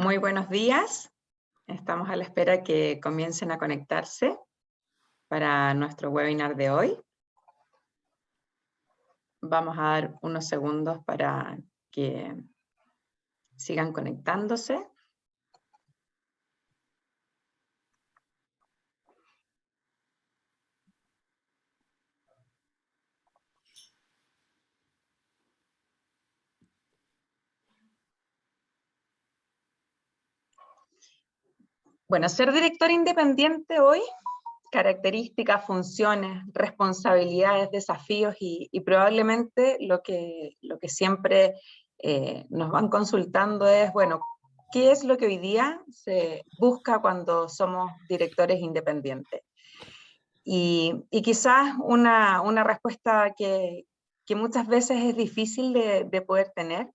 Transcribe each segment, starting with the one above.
Muy buenos días. Estamos a la espera que comiencen a conectarse para nuestro webinar de hoy. Vamos a dar unos segundos para que sigan conectándose. Bueno, ser director independiente hoy, características, funciones, responsabilidades, desafíos y probablemente lo que siempre nos van consultando es, bueno, ¿qué es lo que hoy día se busca cuando somos directores independientes? Y quizás una respuesta que muchas veces es difícil de poder tener.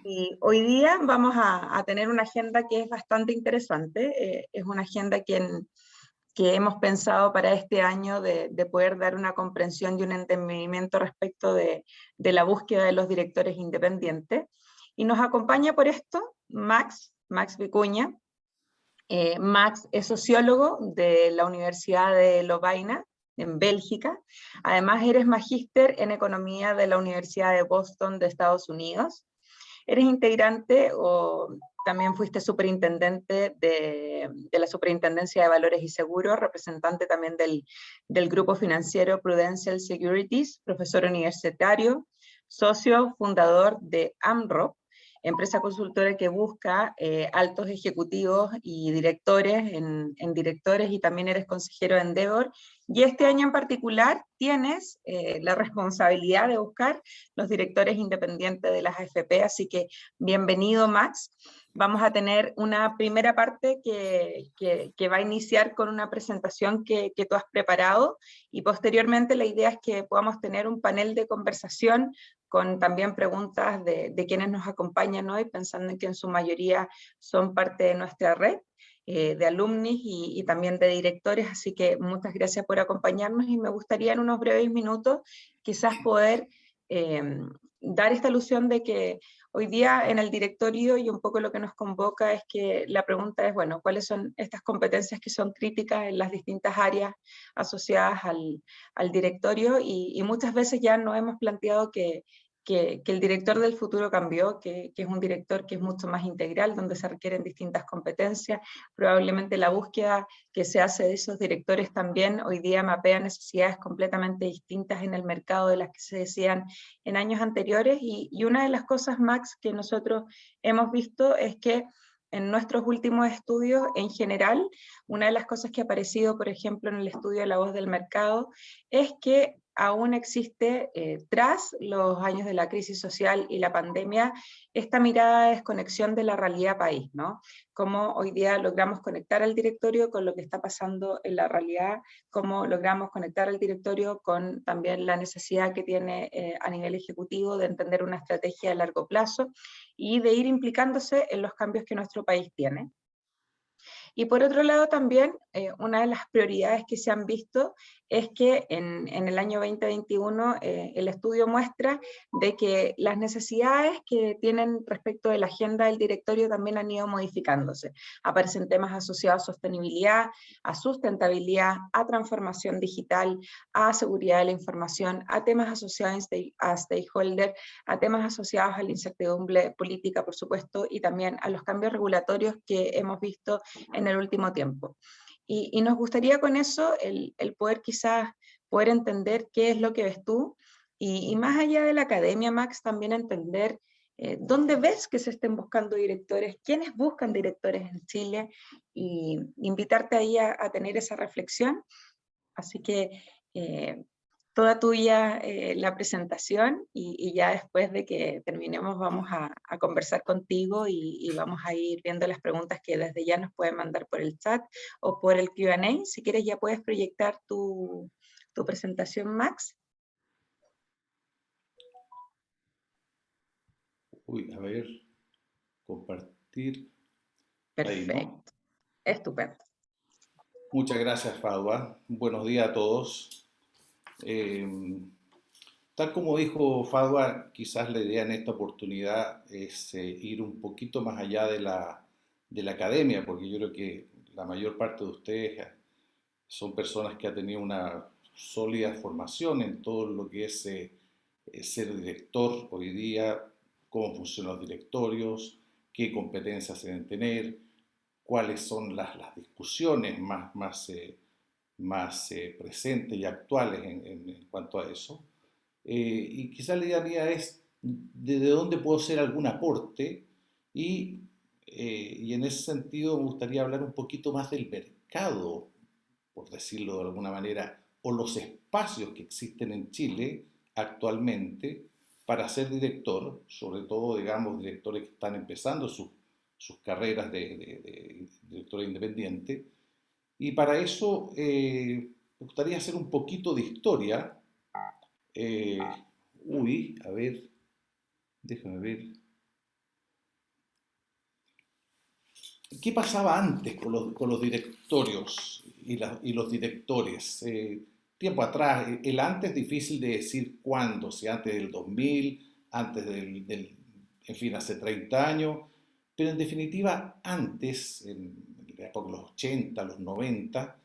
Y hoy día vamos a tener una agenda que es bastante interesante. Es una agenda que hemos pensado para este año de poder dar una comprensión y un entendimiento respecto de la búsqueda de los directores independientes. Y nos acompaña por esto Max Vicuña. Max es sociólogo de la Universidad de Lovaina, en Bélgica. Además, eres magíster en economía de la Universidad de Boston de Estados Unidos. Eres integrante o también fuiste superintendente de la Superintendencia de Valores y Seguros, representante también del grupo financiero Prudential Securities, profesor universitario, socio fundador de AMRO, empresa consultora que busca altos ejecutivos y directores en directores, y también eres consejero de Endeavor. Y este año en particular tienes la responsabilidad de buscar los directores independientes de las AFP, así que bienvenido, Max. Vamos a tener una primera parte que va a iniciar con una presentación que tú has preparado, y posteriormente la idea es que podamos tener un panel de conversación con también preguntas de quienes nos acompañan hoy, pensando en que en su mayoría son parte de nuestra red de alumnis y también de directores, así que muchas gracias por acompañarnos, y me gustaría en unos breves minutos quizás poder dar esta alusión de que hoy día en el directorio, y un poco lo que nos convoca es que la pregunta es, bueno, ¿cuáles son estas competencias que son críticas en las distintas áreas asociadas al directorio? Y muchas veces ya nos hemos planteado que el director del futuro cambió, que es un director que es mucho más integral, donde se requieren distintas competencias. Probablemente la búsqueda que se hace de esos directores también hoy día mapea necesidades completamente distintas en el mercado de las que se decían en años anteriores, y una de las cosas, Max, que nosotros hemos visto es que en nuestros últimos estudios, en general, una de las cosas que ha aparecido, por ejemplo, en el estudio de La Voz del Mercado, es que aún existe, tras los años de la crisis social y la pandemia, esta mirada de desconexión de la realidad país, ¿no? Cómo hoy día logramos conectar al directorio con lo que está pasando en la realidad, cómo logramos conectar al directorio con también la necesidad que tiene a nivel ejecutivo de entender una estrategia de largo plazo y de ir implicándose en los cambios que nuestro país tiene. Y por otro lado también, una de las prioridades que se han visto es que en el año 2021 el estudio muestra de que las necesidades que tienen respecto de la agenda del directorio también han ido modificándose. Aparecen temas asociados a sostenibilidad, a sustentabilidad, a transformación digital, a seguridad de la información, a temas asociados a stakeholders, a temas asociados a la incertidumbre política, por supuesto, y también a los cambios regulatorios que hemos visto en el último tiempo. Y nos gustaría con eso el poder quizás poder entender qué es lo que ves tú, y más allá de la academia, Max, también entender dónde ves que se estén buscando directores, quiénes buscan directores en Chile, y invitarte ahí a tener esa reflexión. Así que toda tuya la presentación, y ya después de que terminemos vamos a conversar contigo, y vamos a ir viendo las preguntas que desde ya nos pueden mandar por el chat o por el Q&A. Si quieres ya puedes proyectar tu presentación, Max. Uy, a ver, compartir. Ahí, ¿no? Perfecto, estupendo. Muchas gracias, Fadwa. Buenos días a todos. Tal como dijo Fadwa, quizás la idea en esta oportunidad es ir un poquito más allá de la academia, porque yo creo que la mayor parte de ustedes son personas que han tenido una sólida formación en todo lo que es ser director hoy día, cómo funcionan los directorios, qué competencias deben tener, cuáles son las discusiones más presentes y actuales en cuanto a eso. Y quizás la idea mía es de dónde puedo hacer algún aporte y en ese sentido me gustaría hablar un poquito más del mercado, por decirlo de alguna manera, o los espacios que existen en Chile actualmente para ser director, sobre todo, digamos, directores que están empezando sus carreras de director independiente. Y para eso me gustaría hacer un poquito de historia. Eh, a ver, déjame ver. ¿Qué pasaba antes con los directorios y los directores? Tiempo atrás, el antes es difícil de decir cuándo, si antes del 2000, antes en fin, hace 30 años, pero en definitiva antes, en la época de los 80, los 90,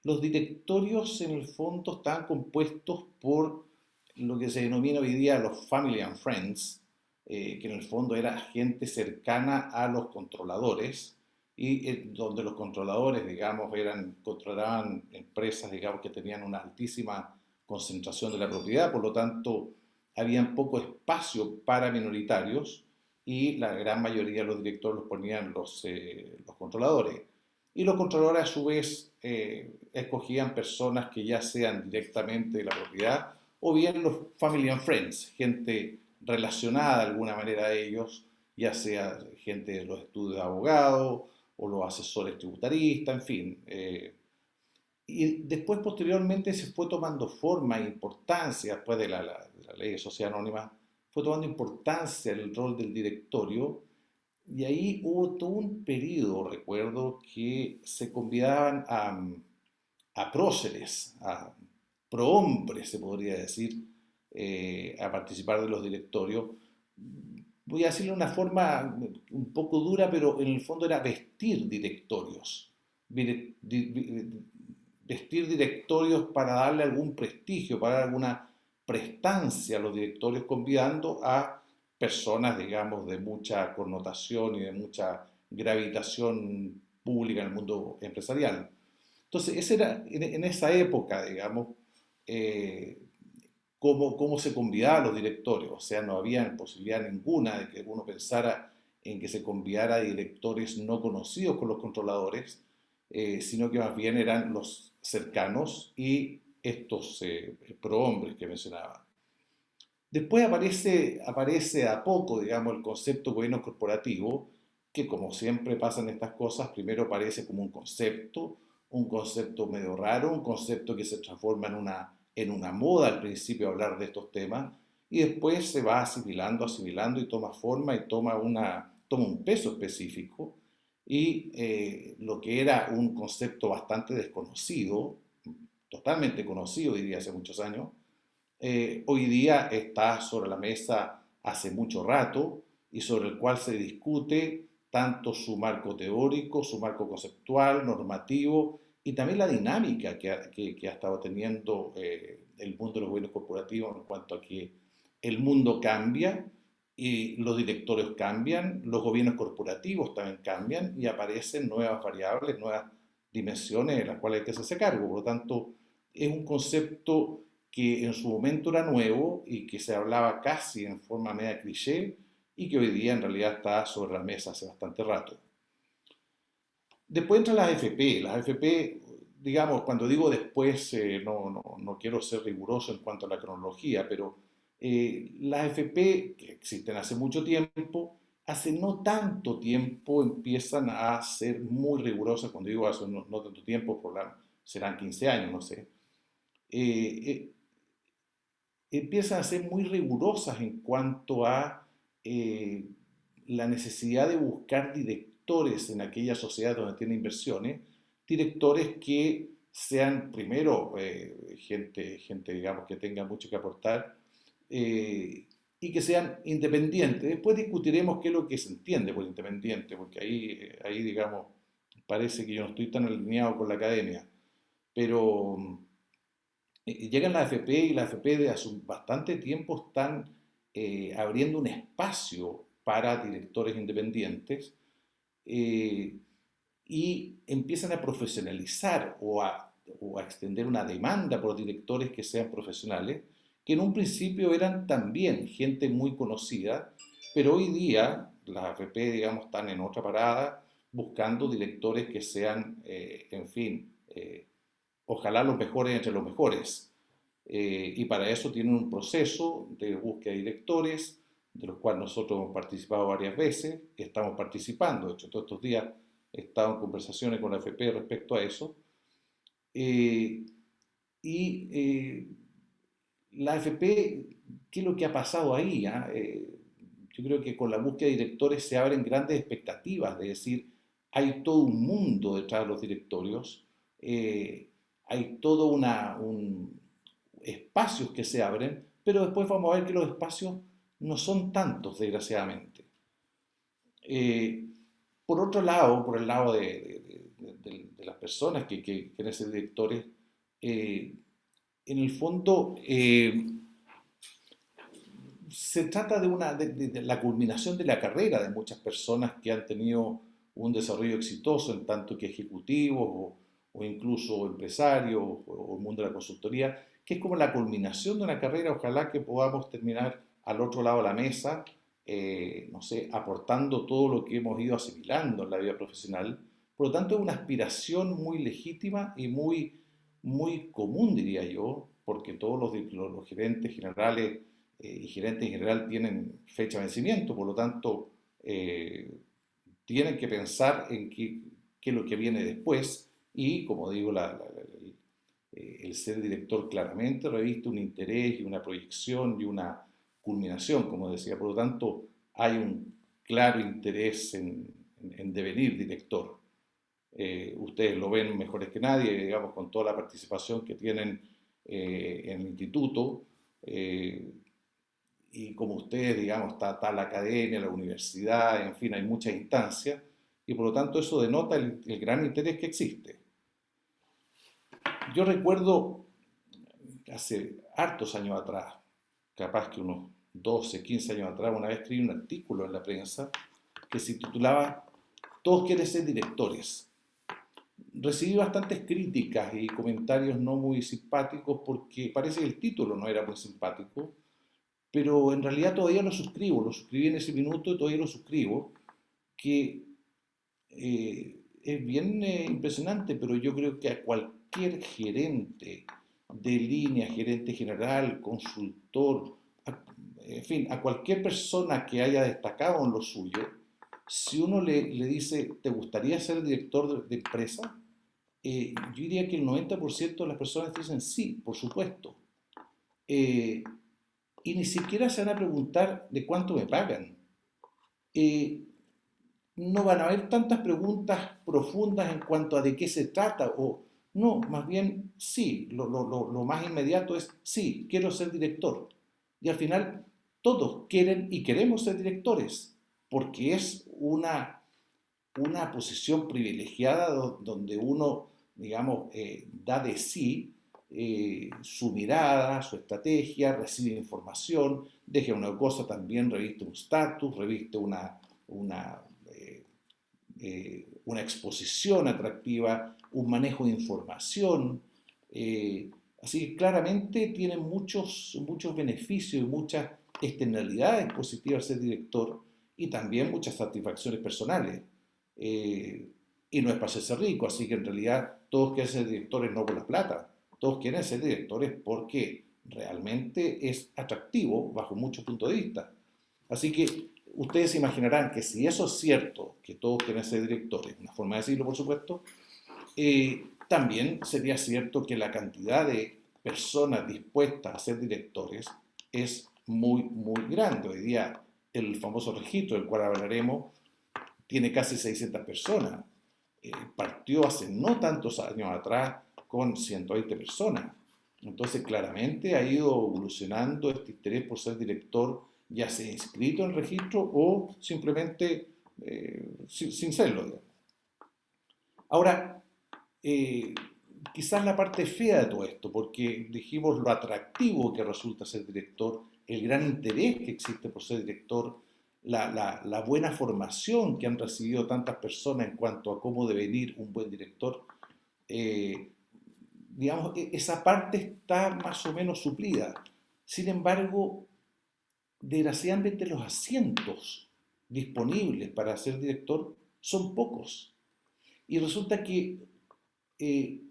los directorios en el fondo estaban compuestos por lo que se denomina hoy día los family and friends, que en el fondo era gente cercana a los controladores y donde los controladores, digamos, controlaban empresas, digamos, que tenían una altísima concentración de la propiedad, por lo tanto, había poco espacio para minoritarios y la gran mayoría de los directores los ponían los controladores. Y los controladores a su vez escogían personas que ya sean directamente de la propiedad o bien los family and friends, gente relacionada de alguna manera a ellos, ya sea gente de los estudios de abogado o los asesores tributaristas, en fin. Y después, posteriormente, se fue tomando forma e importancia, después de la ley de sociedad anónima, fue tomando importancia el rol del directorio, y ahí hubo todo un periodo, recuerdo, que se convidaban a próceres, a prohombres, se podría decir, a participar de los directorios. Voy a decirlo de una forma un poco dura, pero en el fondo era vestir directorios. Vestir directorios para darle algún prestigio, para dar alguna prestancia a los directorios, convidando a personas, digamos, de mucha connotación y de mucha gravitación pública en el mundo empresarial. Entonces, ese era en esa época, digamos, eh, cómo se convidaba a los directores. O sea, no había posibilidad ninguna de que uno pensara en que se convidara a directores no conocidos con los controladores, sino que más bien eran los cercanos y estos prohombres que mencionaba. Después aparece a poco, digamos, el concepto gobierno corporativo, que como siempre pasan estas cosas, primero aparece como un concepto medio raro, un concepto que se transforma en una moda al principio hablar de estos temas, y después se va asimilando y toma forma y toma un peso específico, y lo que era un concepto bastante desconocido, totalmente conocido, diría hace muchos años, hoy día está sobre la mesa hace mucho rato y sobre el cual se discute tanto su marco teórico, su marco conceptual, normativo y también la dinámica que ha estado teniendo el mundo de los gobiernos corporativos en cuanto a que el mundo cambia y los directorios cambian, los gobiernos corporativos también cambian y aparecen nuevas variables, nuevas dimensiones de las cuales hay que hacerse cargo. Por lo tanto, es un concepto que en su momento era nuevo y que se hablaba casi en forma media cliché y que hoy día en realidad está sobre la mesa hace bastante rato. Después entran las AFP. Las AFP, digamos, cuando digo después, no quiero ser riguroso en cuanto a la cronología, pero las AFP, que existen hace mucho tiempo, hace no tanto tiempo empiezan a ser muy rigurosas. Cuando digo hace no tanto tiempo, serán 15 años, no sé. Empiezan a ser muy rigurosas en cuanto a la necesidad de buscar directores en aquellas sociedades donde tienen inversiones, directores que sean primero gente, digamos, que tenga mucho que aportar, y que sean independientes. Después discutiremos qué es lo que se entiende por independiente, porque ahí digamos, parece que yo no estoy tan alineado con la academia, pero llegan la AFP y la AFP de hace bastante tiempo están abriendo un espacio para directores independientes eh, y empiezan a profesionalizar o a extender una demanda por directores que sean profesionales, que en un principio eran también gente muy conocida, pero hoy día las AFP, digamos, están en otra parada buscando directores que sean, en fin, ojalá los mejores entre los mejores. Y para eso tienen un proceso de búsqueda de directores, de los cuales nosotros hemos participado varias veces, estamos participando, de hecho todos estos días he estado en conversaciones con la AFP respecto a eso. Eh, y la AFP, ¿qué es lo que ha pasado ahí? ¿Ah? Yo creo que con la búsqueda de directores se abren grandes expectativas, de decir, hay todo un mundo detrás de los directorios, hay todo espacios que se abren, pero después vamos a ver que los espacios no son tantos, desgraciadamente. Eh, por otro lado, por el lado de las personas que quieren ser directores, eh, en el fondo se trata de la culminación de la carrera de muchas personas que han tenido un desarrollo exitoso en tanto que ejecutivos o incluso empresarios o el mundo de la consultoría, que es como la culminación de una carrera. Ojalá que podamos terminar al otro lado de la mesa, no sé, aportando todo lo que hemos ido asimilando en la vida profesional. Por lo tanto, es una aspiración muy legítima y muy común, diría yo, porque todos los gerentes generales y gerentes en general tienen fecha de vencimiento, por lo tanto, tienen que pensar en qué es lo que viene después y, como digo, el ser director claramente reviste un interés y una proyección y una culminación, como decía, por lo tanto, hay un claro interés en devenir director. Ustedes lo ven mejores que nadie, digamos, con toda la participación que tienen en el instituto. Y como ustedes, digamos, está la academia, la universidad, en fin, hay muchas instancias, y por lo tanto eso denota el gran interés que existe. Yo recuerdo hace hartos años atrás, capaz que unos 12, 15 años atrás, una vez escribí un artículo en la prensa que se titulaba Todos quieren ser directores. Recibí bastantes críticas y comentarios no muy simpáticos porque parece que el título no era muy simpático, pero en realidad todavía lo suscribí en ese minuto y todavía lo suscribo, que es bien impresionante, pero yo creo que a cualquier gerente de línea, gerente general, consultor, en fin, a cualquier persona que haya destacado en lo suyo, si uno le dice, ¿te gustaría ser director de empresa? Yo diría que el 90% de las personas dicen sí, por supuesto. Eh, y ni siquiera se van a preguntar de cuánto me pagan. Eh, no van a haber tantas preguntas profundas en cuanto a de qué se trata, o no, más bien sí, lo más inmediato es sí, quiero ser director. Y al final todos quieren y queremos ser directores, porque es una posición privilegiada donde uno, digamos, da de sí su mirada, su estrategia, recibe información, deja una cosa, también reviste un estatus, reviste una, una exposición atractiva, un manejo de información. Así que claramente tiene muchos beneficios y muchas externalidades positivas ser director y también muchas satisfacciones personales. Y no es para hacerse rico, así que en realidad todos quieren ser directores no por la plata, todos quieren ser directores porque realmente es atractivo bajo muchos puntos de vista. Así que ustedes se imaginarán que si eso es cierto, que todos quieren ser directores, una forma de decirlo por supuesto, también sería cierto que la cantidad de personas dispuestas a ser directores es muy grande. Hoy día el famoso registro del cual hablaremos tiene casi 600 personas. Partió hace no tantos años atrás con 120 personas. Entonces, claramente ha ido evolucionando este interés por ser director, ya sea inscrito en el registro o simplemente sin serlo, digamos. Ahora, eh, quizás la parte fea de todo esto, porque dijimos lo atractivo que resulta ser director, el gran interés que existe por ser director, la buena formación que han recibido tantas personas en cuanto a cómo devenir un buen director, eh, digamos, esa parte está más o menos suplida. Sin embargo, desgraciadamente los asientos disponibles para ser director son pocos. Y resulta que, eh,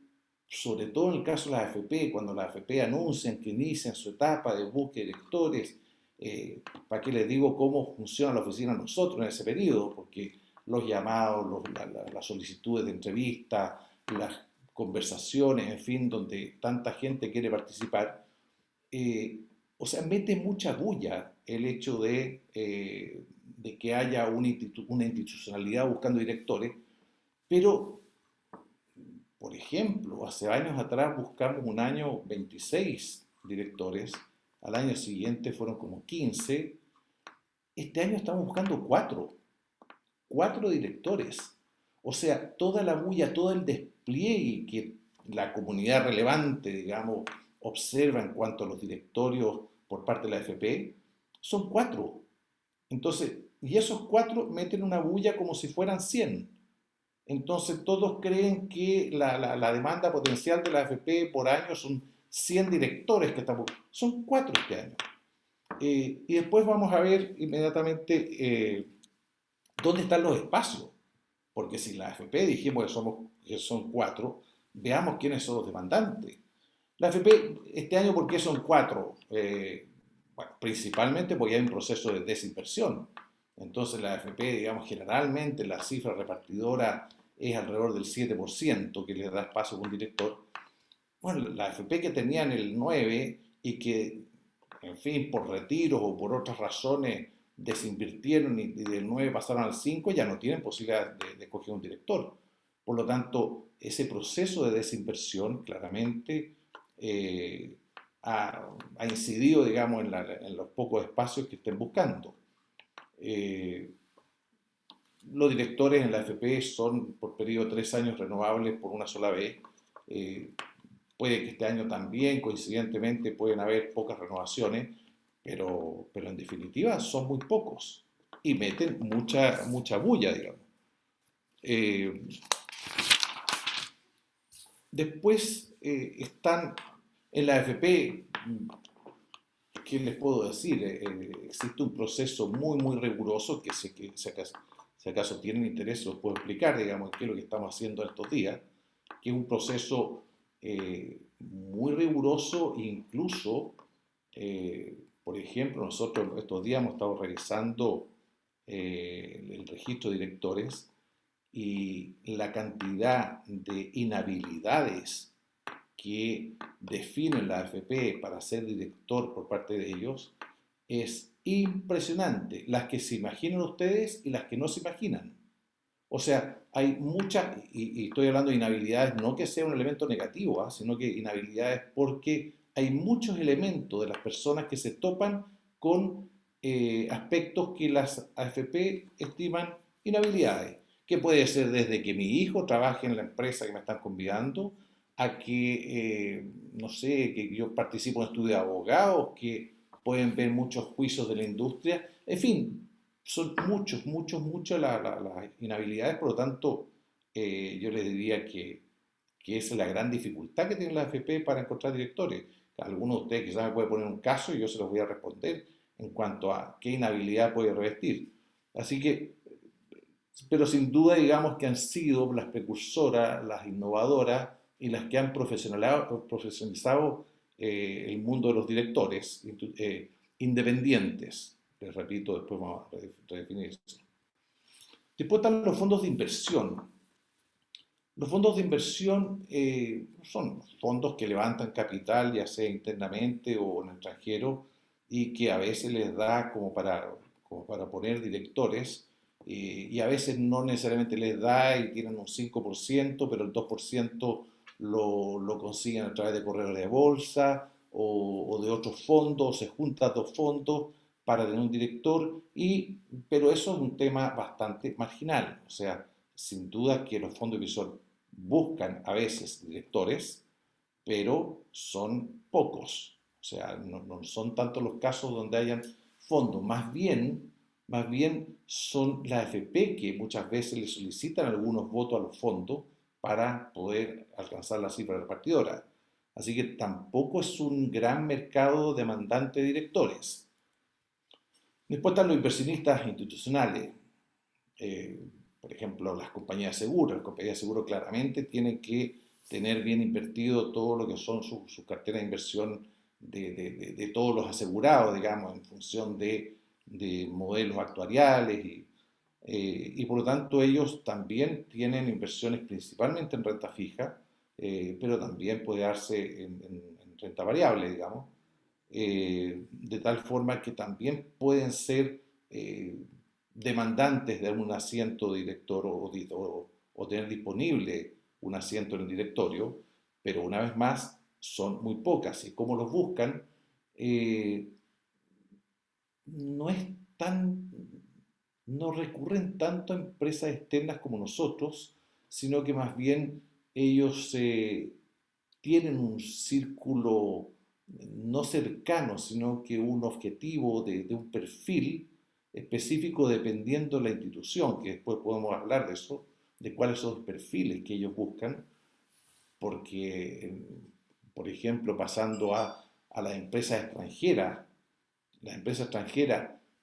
sobre todo en el caso de la AFP, cuando la AFP anuncian que inician su etapa de búsqueda de directores, ¿para qué les digo cómo funciona la oficina nosotros en ese periodo? Porque los llamados, las solicitudes de entrevista, las conversaciones, en fin, donde tanta gente quiere participar, eh, o sea, mete mucha bulla el hecho de que haya una institucionalidad buscando directores, pero, por ejemplo, hace años atrás buscamos un año 26 directores, al año siguiente fueron como 15, este año estamos buscando 4 directores. O sea, toda la bulla, todo el despliegue que la comunidad relevante, digamos, observa en cuanto a los directorios por parte de la AFP, son 4. Entonces, y esos 4 meten una bulla como si fueran 100. Entonces, todos creen que la demanda potencial de la AFP por año son 100 directores que estamos. Son 4 este año. Y después vamos a ver inmediatamente dónde están los espacios. Porque si la AFP dijimos que son 4, veamos quiénes son los demandantes. La AFP este año, ¿por qué son 4? Bueno, principalmente porque hay un proceso de desinversión. Entonces la AFP, digamos, generalmente la cifra repartidora es alrededor del 7% que le da espacio a un director. Bueno, la AFP que tenían el 9 y que, en fin, por retiros o por otras razones desinvirtieron y del 9 pasaron al 5, ya no tienen posibilidad de escoger un director. Por lo tanto, ese proceso de desinversión claramente ha incidido, digamos, en los pocos espacios que estén buscando. Eh, los directores en la AFP son por periodo de 3 años renovables por una sola vez. Eh, Puede que este año también, coincidentemente, pueden haber pocas renovaciones, pero en definitiva son muy pocos y meten mucha bulla, digamos. Eh, Después están en la AFP, ¿qué les puedo decir? Existe un proceso muy riguroso que si acaso tienen interés, os puedo explicar, digamos, qué es lo que estamos haciendo estos días, que es un proceso muy riguroso, incluso, por ejemplo, nosotros estos días hemos estado revisando el registro de directores y la cantidad de inhabilidades que definen la AFP para ser director por parte de ellos es impresionante. Las que se imaginan ustedes y las que no se imaginan. O sea, hay muchas, y estoy hablando de inhabilidades no que sea un elemento negativo, sino que inhabilidades porque hay muchos elementos de las personas que se topan con aspectos que las AFP estiman inhabilidades, que puede ser desde que mi hijo trabaje en la empresa que me están convidando, a que, no sé, que yo participo en estudios de abogados, que pueden ver muchos juicios de la industria, en fin, son muchas las inhabilidades, por lo tanto, yo les diría que esa es la gran dificultad que tiene la AFP para encontrar directores. Algunos de ustedes quizás me pueden poner un caso y yo se los voy a responder en cuanto a qué inhabilidad puede revestir. Así que, pero sin duda digamos que han sido las precursoras, las innovadoras y las que han profesionalizado el mundo de los directores independientes. Les repito, después vamos a redefinir eso. Después están los fondos de inversión. Los fondos de inversión son fondos que levantan capital, ya sea internamente o en el extranjero, y que a veces les da como para poner directores, y a veces no necesariamente les da y tienen un 5%, pero el 2% lo consiguen a través de corredores de bolsa o de otros fondos, se juntan dos fondos para tener un director, pero eso es un tema bastante marginal. O sea, sin duda que los fondos de inversión buscan a veces directores, pero son pocos. O sea, no son tantos los casos donde hayan fondos. Más bien son las AFP que muchas veces le solicitan algunos votos a los fondos para poder alcanzar la cifra repartidora. Así que tampoco es un gran mercado demandante de directores. Después están los inversionistas institucionales. Eh, por ejemplo, las compañías de seguro. Las compañías de seguro claramente tienen que tener bien invertido todo lo que son sus carteras de inversión de todos los asegurados, digamos, en función de modelos actuariales y por lo tanto ellos también tienen inversiones principalmente en renta fija, pero también puede darse en renta variable, digamos, de tal forma que también pueden ser demandantes de un asiento de director o tener disponible un asiento en el directorio, pero una vez más son muy pocas y como los buscan, eh, no es tan, no recurren tanto a empresas externas como nosotros, sino que más bien ellos tienen un círculo no cercano, sino que un objetivo de un perfil específico dependiendo de la institución, que después podemos hablar de eso, de cuáles son los perfiles que ellos buscan, porque, por ejemplo, pasando a las empresas extranjeras,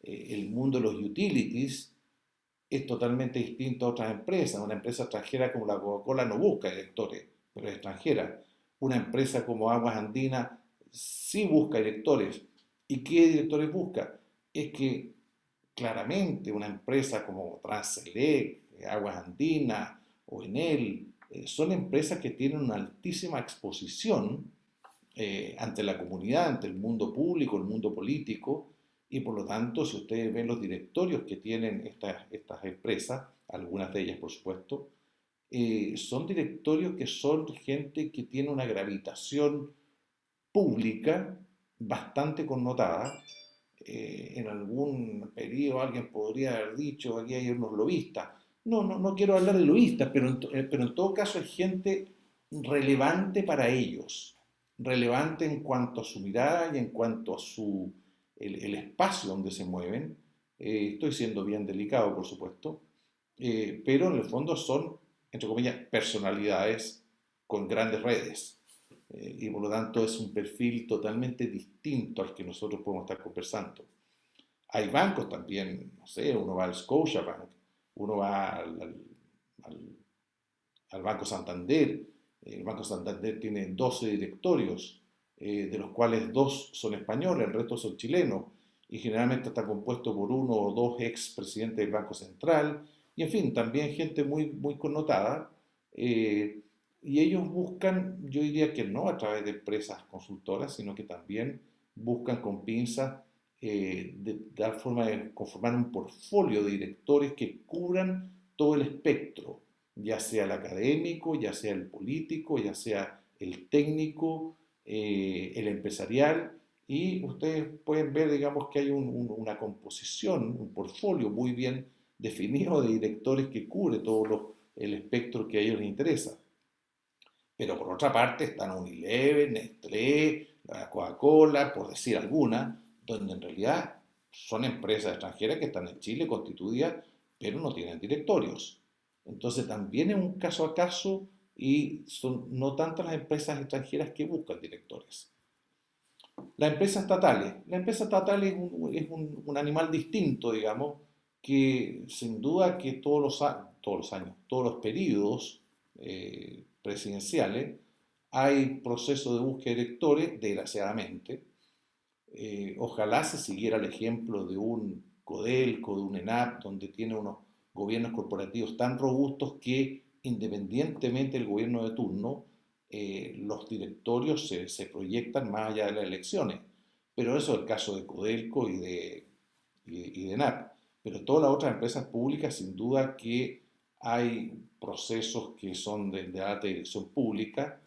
el mundo de los utilities es totalmente distinto a otras empresas. Una empresa extranjera como la Coca-Cola no busca directores, pero es extranjera. Una empresa como Aguas Andinas sí busca directores. ¿Y qué directores busca? Es que claramente una empresa como Transelec, Aguas Andinas o Enel, son empresas que tienen una altísima exposición ante la comunidad, ante el mundo público, el mundo político, y por lo tanto, si ustedes ven los directorios que tienen estas empresas, algunas de ellas por supuesto, son directorios que son gente que tiene una gravitación pública bastante connotada. En algún periodo alguien podría haber dicho, aquí hay unos lobistas. No quiero hablar de lobistas, pero en todo caso es gente relevante para ellos, relevante en cuanto a su mirada y en cuanto a el espacio donde se mueven. Estoy siendo bien delicado, por supuesto, pero en el fondo son, entre comillas, personalidades con grandes redes y por lo tanto es un perfil totalmente distinto al que nosotros podemos estar conversando. Hay bancos también, no sé, uno va al Scotiabank, uno va al- al Banco Santander. El Banco Santander tiene 12 directorios, de los cuales dos son españoles, el resto son chilenos, y generalmente está compuesto por uno o dos ex presidentes del Banco Central, y en fin, también gente muy connotada, eh, y ellos buscan, yo diría que no a través de empresas consultoras, sino que también buscan con pinzas de dar forma de conformar un portfolio de directores que cubran todo el espectro, ya sea el académico, ya sea el político, ya sea el técnico, el empresarial, y ustedes pueden ver, digamos, que hay una composición, un portfolio muy bien definido de directores que cubre el espectro que a ellos les interesa. Pero por otra parte están Unilever, Nestlé, la Coca-Cola, por decir alguna, donde en realidad son empresas extranjeras que están en Chile constituidas, pero no tienen directorios. Entonces también es un caso a caso y son no tantas las empresas extranjeras que buscan directores. La empresa estatal es un animal distinto, digamos, que sin duda que todos los años, todos los periodos presidenciales, hay proceso de búsqueda de directores, desgraciadamente. Ojalá se siguiera el ejemplo de un Codelco, de un ENAP, donde tiene unos gobiernos corporativos tan robustos que independientemente del gobierno de turno, los directorios se proyectan más allá de las elecciones. Pero eso es el caso de Codelco y de ENAP. Pero todas las otras empresas públicas, sin duda que hay procesos que son de alta dirección pública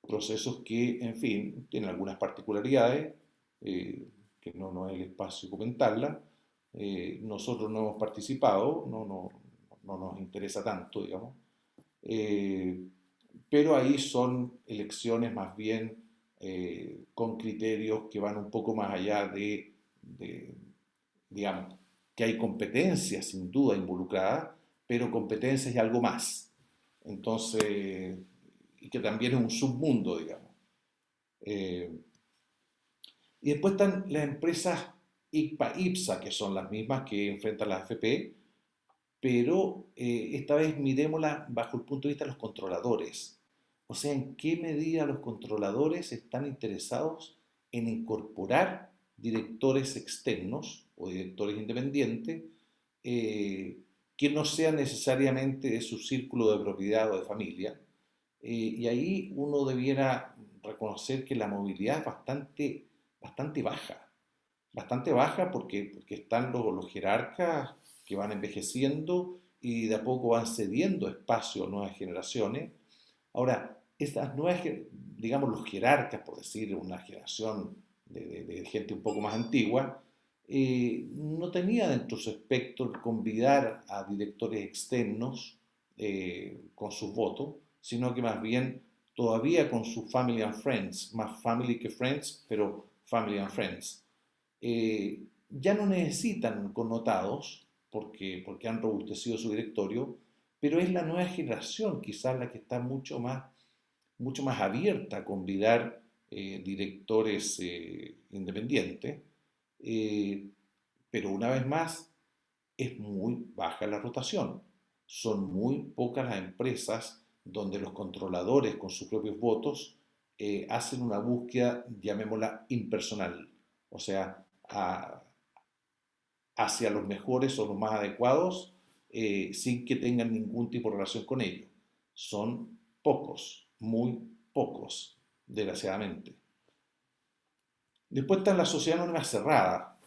procesos que, en fin, tienen algunas particularidades, que no es el espacio comentarlas. Nosotros no hemos participado, no nos interesa tanto, digamos. Eh, pero ahí son elecciones más bien con criterios que van un poco más allá de, digamos, que hay competencias sin duda involucradas, pero competencias y algo más. Entonces, y que también es un submundo, digamos. Eh, y después están las empresas ICPA-IPSA, que son las mismas que enfrentan las AFP, pero esta vez miremosla bajo el punto de vista de los controladores. O sea, en qué medida los controladores están interesados en incorporar directores externos o directores independientes que no sean necesariamente de su círculo de propiedad o de familia. Y ahí uno debiera reconocer que la movilidad es bastante baja porque están los jerarcas que van envejeciendo y de a poco van cediendo espacio a nuevas generaciones. Ahora, estas nuevas, digamos, los jerarcas, por decir, una generación de gente un poco más antigua, no tenía dentro de su espectro convidar a directores externos con sus votos, sino que más bien todavía con su family and friends, más family que friends, pero family and friends. Ya no necesitan connotados porque han robustecido su directorio, pero es la nueva generación quizás la que está mucho más abierta a convidar directores independientes, eh, pero una vez más es muy baja la rotación. Son muy pocas las empresas donde los controladores con sus propios votos hacen una búsqueda, llamémosla impersonal, o sea, hacia los mejores o los más adecuados sin que tengan ningún tipo de relación con ellos. Son pocos, muy pocos, desgraciadamente. Después está la sociedad anónima cerrada,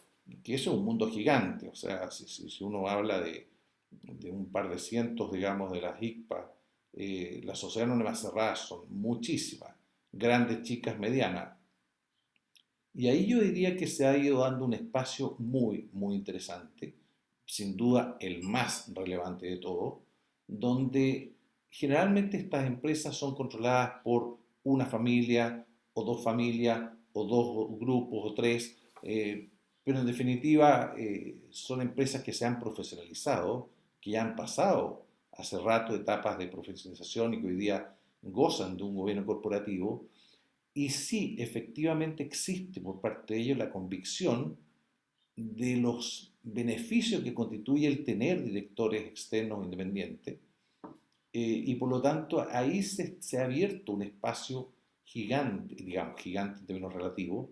que eso es un mundo gigante, o sea, si uno habla de un par de cientos, digamos, de las ICPA, las sociedades anónimas cerradas son muchísimas, grandes, chicas, medianas. Y ahí yo diría que se ha ido dando un espacio muy interesante, sin duda el más relevante de todo, donde generalmente estas empresas son controladas por una familia o dos familias o dos grupos o tres, pero en definitiva son empresas que se han profesionalizado, que ya han pasado hace rato etapas de profesionalización y que hoy día gozan de un gobierno corporativo y sí, efectivamente existe por parte de ellos la convicción de los beneficios que constituye el tener directores externos independientes. Y por lo tanto, ahí se ha abierto un espacio gigante, digamos, gigante en términos relativos,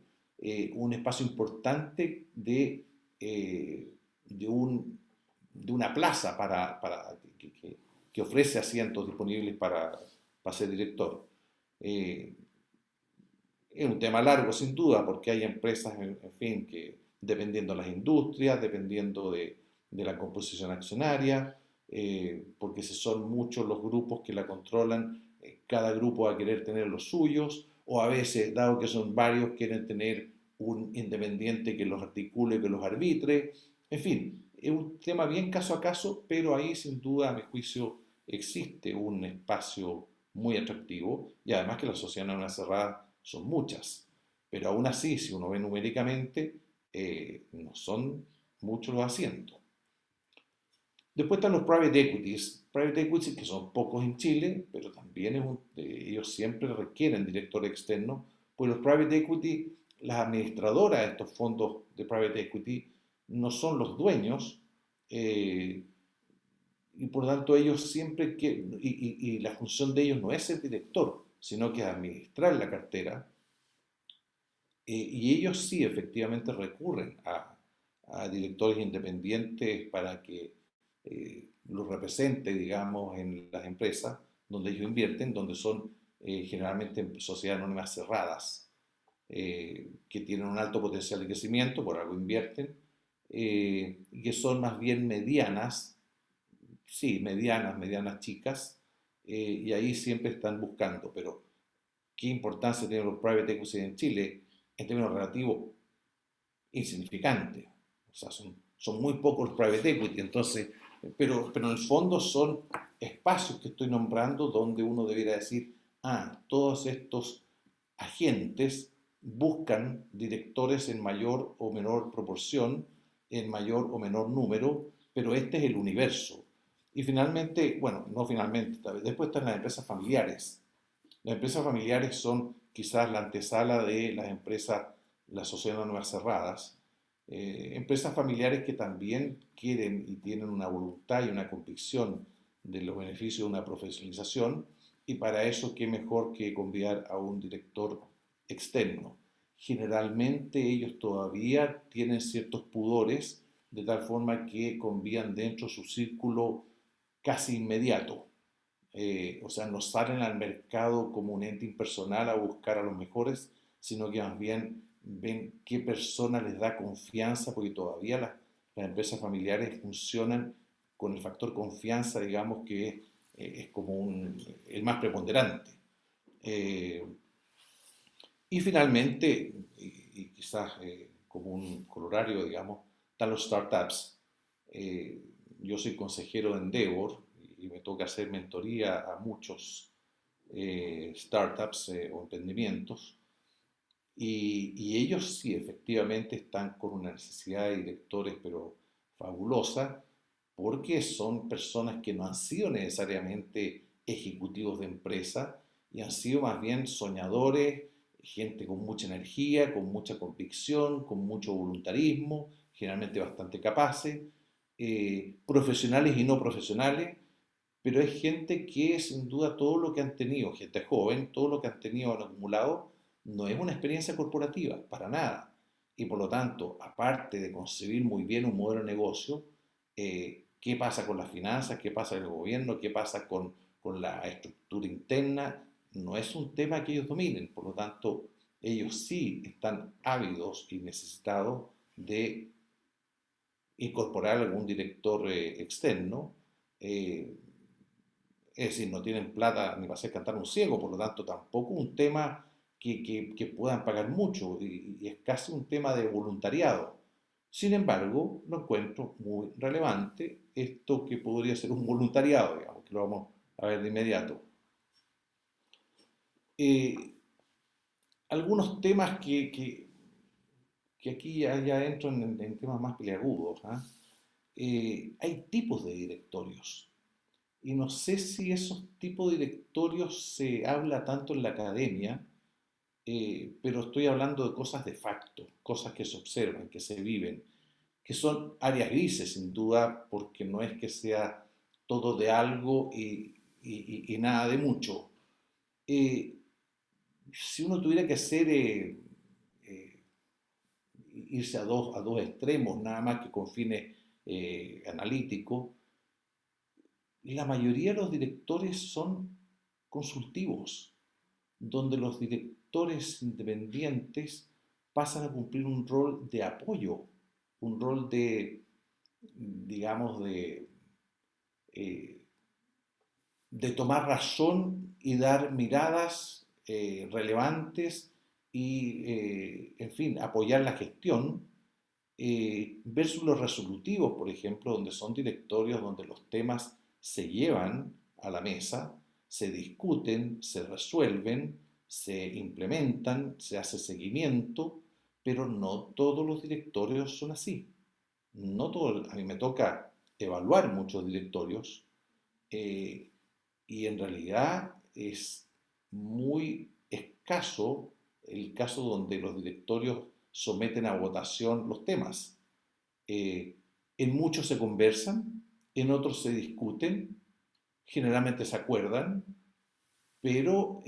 un espacio importante de, un, de una plaza que ofrece asientos disponibles para ser director. Eh, es un tema largo, sin duda, porque hay empresas, en fin, que dependiendo de las industrias, dependiendo de la composición accionaria, porque si son muchos los grupos que la controlan, cada grupo va a querer tener los suyos, o a veces, dado que son varios, quieren tener un independiente que los articule, que los arbitre. En fin, es un tema bien caso a caso, pero ahí sin duda, a mi juicio, existe un espacio muy atractivo y además que las sociedades no cerradas son muchas, pero aún así, si uno ve numéricamente, no son muchos los asientos. Después están los private equities que son pocos en Chile, pero también ellos siempre requieren director externo, pues los private equity, las administradoras de estos fondos de private equity, no son los dueños, y por lo tanto ellos siempre y la función de ellos no es ser director, sino que administrar la cartera, y ellos sí efectivamente recurren a directores independientes para que los represente, digamos, en las empresas donde ellos invierten, donde son generalmente sociedades anónimas cerradas, que tienen un alto potencial de crecimiento, por algo invierten, y que son más bien medianas, sí, medianas chicas, y ahí siempre están buscando, pero ¿Qué importancia tienen los private equity en Chile? En términos relativos, insignificante. O sea, son muy pocos los private equity, entonces, pero en el fondo son espacios que estoy nombrando donde uno debiera decir, todos estos agentes buscan directores en mayor o menor proporción, en mayor o menor número, pero este es el universo. Y finalmente, bueno, no finalmente, después están las empresas familiares. Las empresas familiares son quizás la antesala de las empresas, las sociedades anónimas cerradas, empresas familiares que también quieren y tienen una voluntad y una convicción de los beneficios de una profesionalización, y para eso qué mejor que convidar a un director externo. Generalmente ellos todavía tienen ciertos pudores, de tal forma que convían dentro de su círculo casi inmediato. O sea, no salen al mercado como un ente impersonal a buscar a los mejores, sino que más bien ven qué persona les da confianza, porque todavía las empresas familiares funcionan con el factor confianza, digamos, que es como el más preponderante. Eh, y finalmente, y quizás como un colorario, digamos, están los startups. Eh, yo soy consejero de Endeavor y me toca hacer mentoría a muchos startups o emprendimientos. Y ellos sí, efectivamente, están con una necesidad de directores, pero fabulosa, porque son personas que no han sido necesariamente ejecutivos de empresa y han sido más bien soñadores, gente con mucha energía, con mucha convicción, con mucho voluntarismo, generalmente bastante capaces, profesionales y no profesionales, pero es gente que sin duda todo lo que han tenido, gente joven, todo lo que han tenido han acumulado, no es una experiencia corporativa, para nada. Y por lo tanto, aparte de concebir muy bien un modelo de negocio, qué pasa con las finanzas, qué pasa con el gobierno, qué pasa con la estructura interna, no es un tema que ellos dominen. Por lo tanto, ellos sí están ávidos y necesitados de incorporar algún director externo. eh, es decir, no tienen plata ni para hacer cantar un ciego, por lo tanto tampoco un tema que puedan pagar mucho y es casi un tema de voluntariado. Sin embargo, lo encuentro muy relevante esto que podría ser un voluntariado, digamos, que lo vamos a ver de inmediato. Eh, Algunos temas que aquí ya entro en temas más peliagudos. Hay tipos de directorios. Y no sé si esos tipos de directorios se habla tanto en la academia, pero estoy hablando de cosas de facto, cosas que se observan, que se viven, que son áreas grises sin duda, porque no es que sea todo de algo y nada de mucho. Eh, si uno tuviera que hacer, eh, irse a dos extremos, nada más que con fines analíticos, la mayoría de los directores son consultivos, donde los directores independientes pasan a cumplir un rol de apoyo, un rol de, digamos, eh, de tomar razón y dar miradas relevantes y, en fin, apoyar la gestión, versus los resolutivos, por ejemplo, donde son directorios donde los temas se llevan a la mesa, se discuten, se resuelven, se implementan, se hace seguimiento, pero no todos los directorios son así. No todo, a mí me toca evaluar muchos directorios, eh, y en realidad es muy escaso el caso donde los directorios someten a votación los temas. Eh, en muchos se conversan, en otros se discuten, generalmente se acuerdan, pero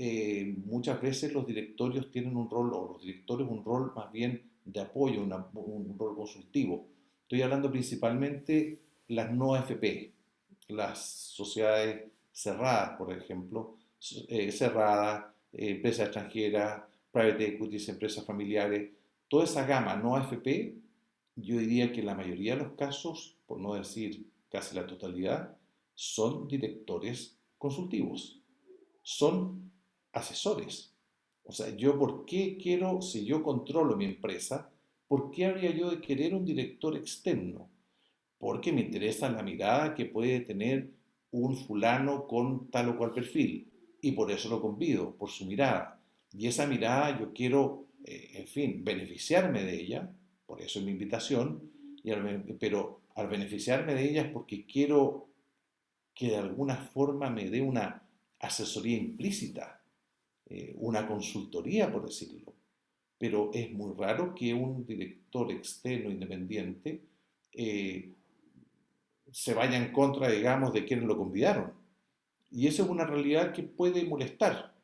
muchas veces los directorios tienen un rol, o los directores un rol más bien de apoyo, un rol consultivo. Estoy hablando principalmente las no AFP, las sociedades cerradas, por ejemplo, cerradas, empresas extranjeras, private equities, empresas familiares, toda esa gama no AFP, yo diría que en la mayoría de los casos, por no decir casi la totalidad, son directores consultivos, son asesores. O sea, yo por qué quiero, si yo controlo mi empresa, ¿por qué habría yo de querer un director externo? Porque me interesa la mirada que puede tener un fulano con tal o cual perfil. Y por eso lo convido, por su mirada. Y esa mirada yo quiero, en fin, beneficiarme de ella, por eso es mi invitación, pero al beneficiarme de ella es porque quiero que de alguna forma me dé una asesoría implícita, una consultoría, por decirlo. Pero es muy raro que un director externo independiente eh, se vaya en contra, digamos, de quienes lo convidaron. Y esa es una realidad que puede molestar.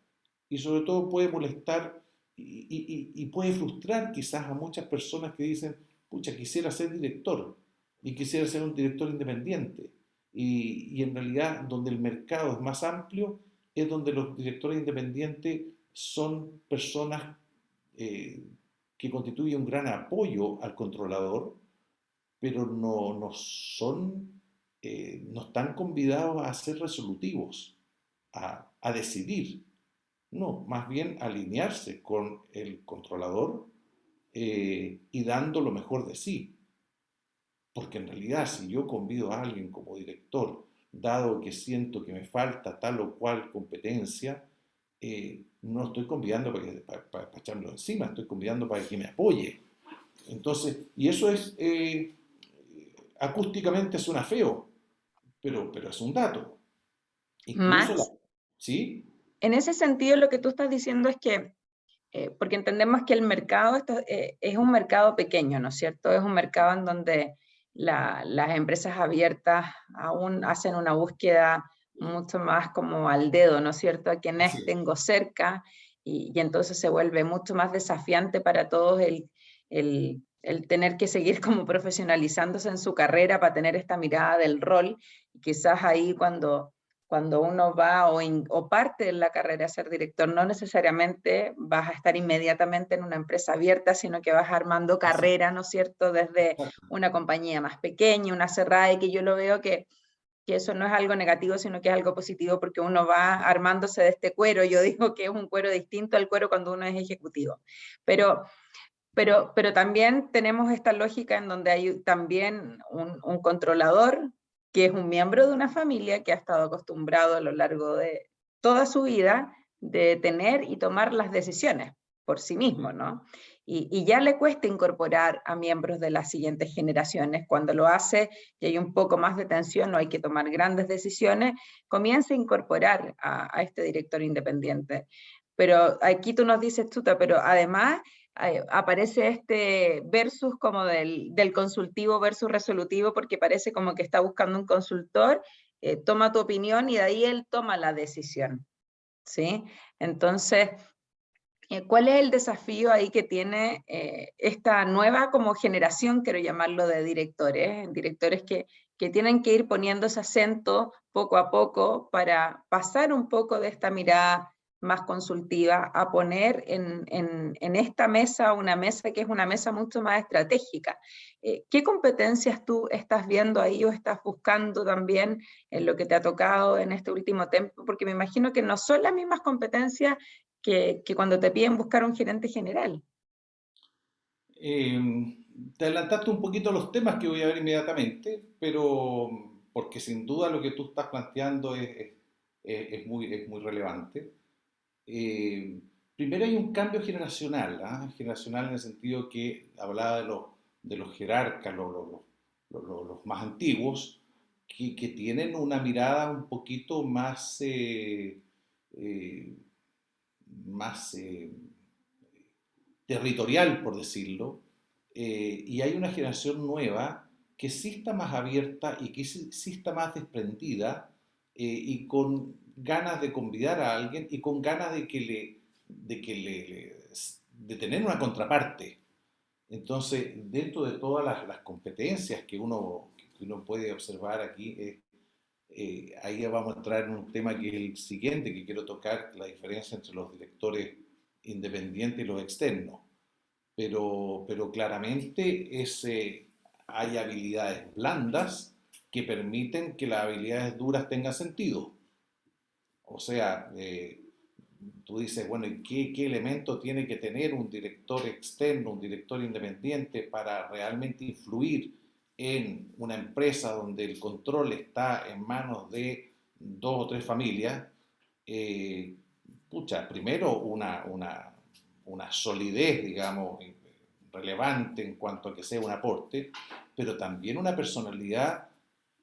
Y sobre todo puede molestar y puede frustrar quizás a muchas personas que dicen, pucha, quisiera ser director y quisiera ser un director independiente. Y en realidad donde el mercado es más amplio es donde los directores independientes son personas eh, que constituyen un gran apoyo al controlador, pero no son, no están convidados a ser resolutivos, a decidir. No, más bien alinearse con el controlador y dando lo mejor de sí. Porque en realidad si yo convido a alguien como director, dado que siento que me falta tal o cual competencia, no estoy convidando para echármelo encima, estoy convidando para que me apoye. Entonces, y eso es, acústicamente suena feo, pero es un dato. Incluso la, Max, ¿sí? en ese sentido lo que tú estás diciendo es que, porque entendemos que el mercado es un mercado pequeño, ¿no es cierto? Es un mercado en donde las empresas abiertas aún hacen una búsqueda mucho más como al dedo, ¿no es cierto? A Así quienes es. tengo cerca y entonces se vuelve mucho más desafiante para todos el tener que seguir como profesionalizándose en su carrera para tener esta mirada del rol. Y quizás ahí cuando uno va o parte en la carrera a ser director, no necesariamente vas a estar inmediatamente en una empresa abierta, sino que vas armando Así es. carrera, ¿no es cierto?, desde Exacto. una compañía más pequeña, una cerrada, y que yo lo veo que eso no es algo negativo, sino que es algo positivo porque uno va armándose de este cuero. Yo digo que es un cuero distinto al cuero cuando uno es ejecutivo. Pero, pero también tenemos esta lógica en donde hay también un controlador que es un miembro de una familia que ha estado acostumbrado a lo largo de toda su vida de tener y tomar las decisiones por sí mismo, ¿no? Y ya le cuesta incorporar a miembros de las siguientes generaciones. Cuando lo hace y hay un poco más de tensión, no hay que tomar grandes decisiones, comienza a incorporar a este director independiente. Pero aquí tú nos dices, Tuta, pero además aparece este versus como del consultivo versus resolutivo, porque parece como que está buscando un consultor, toma tu opinión y de ahí él toma la decisión, ¿sí? Entonces, ¿cuál es el desafío ahí que tiene esta nueva como generación, quiero llamarlo, de directores? Directores que tienen que ir poniendo ese acento poco a poco para pasar un poco de esta mirada más consultiva a poner en esta mesa, una mesa que es una mesa mucho más estratégica. ¿Qué competencias tú estás viendo ahí o estás buscando también en lo que te ha tocado en este último tiempo? Porque me imagino que no son las mismas competencias que cuando te piden buscar un gerente general. Eh, Te adelantaste un poquito los temas que voy a ver inmediatamente, pero porque sin duda lo que tú estás planteando es muy relevante. Eh, Primero hay un cambio generacional, ¿ah? Generacional en el sentido que hablaba de los jerarcas, los más antiguos, que tienen una mirada un poquito más, eh, más territorial, por decirlo, y hay una generación nueva que sí está más abierta y que sí está más desprendida y con ganas de convidar a alguien y con ganas de tener una contraparte. Entonces, dentro de todas las competencias que uno puede observar aquí, ahí vamos a entrar en un tema que es el siguiente que quiero tocar, la diferencia entre los directores independientes y los externos. Pero claramente hay habilidades blandas que permiten que las habilidades duras tengan sentido. O sea, tú dices, bueno, ¿y qué elemento tiene que tener un director externo, un director independiente para realmente influir en una empresa donde el control está en manos de dos o tres familias? Eh, Pucha, primero una solidez, digamos, relevante en cuanto a que sea un aporte, pero también una personalidad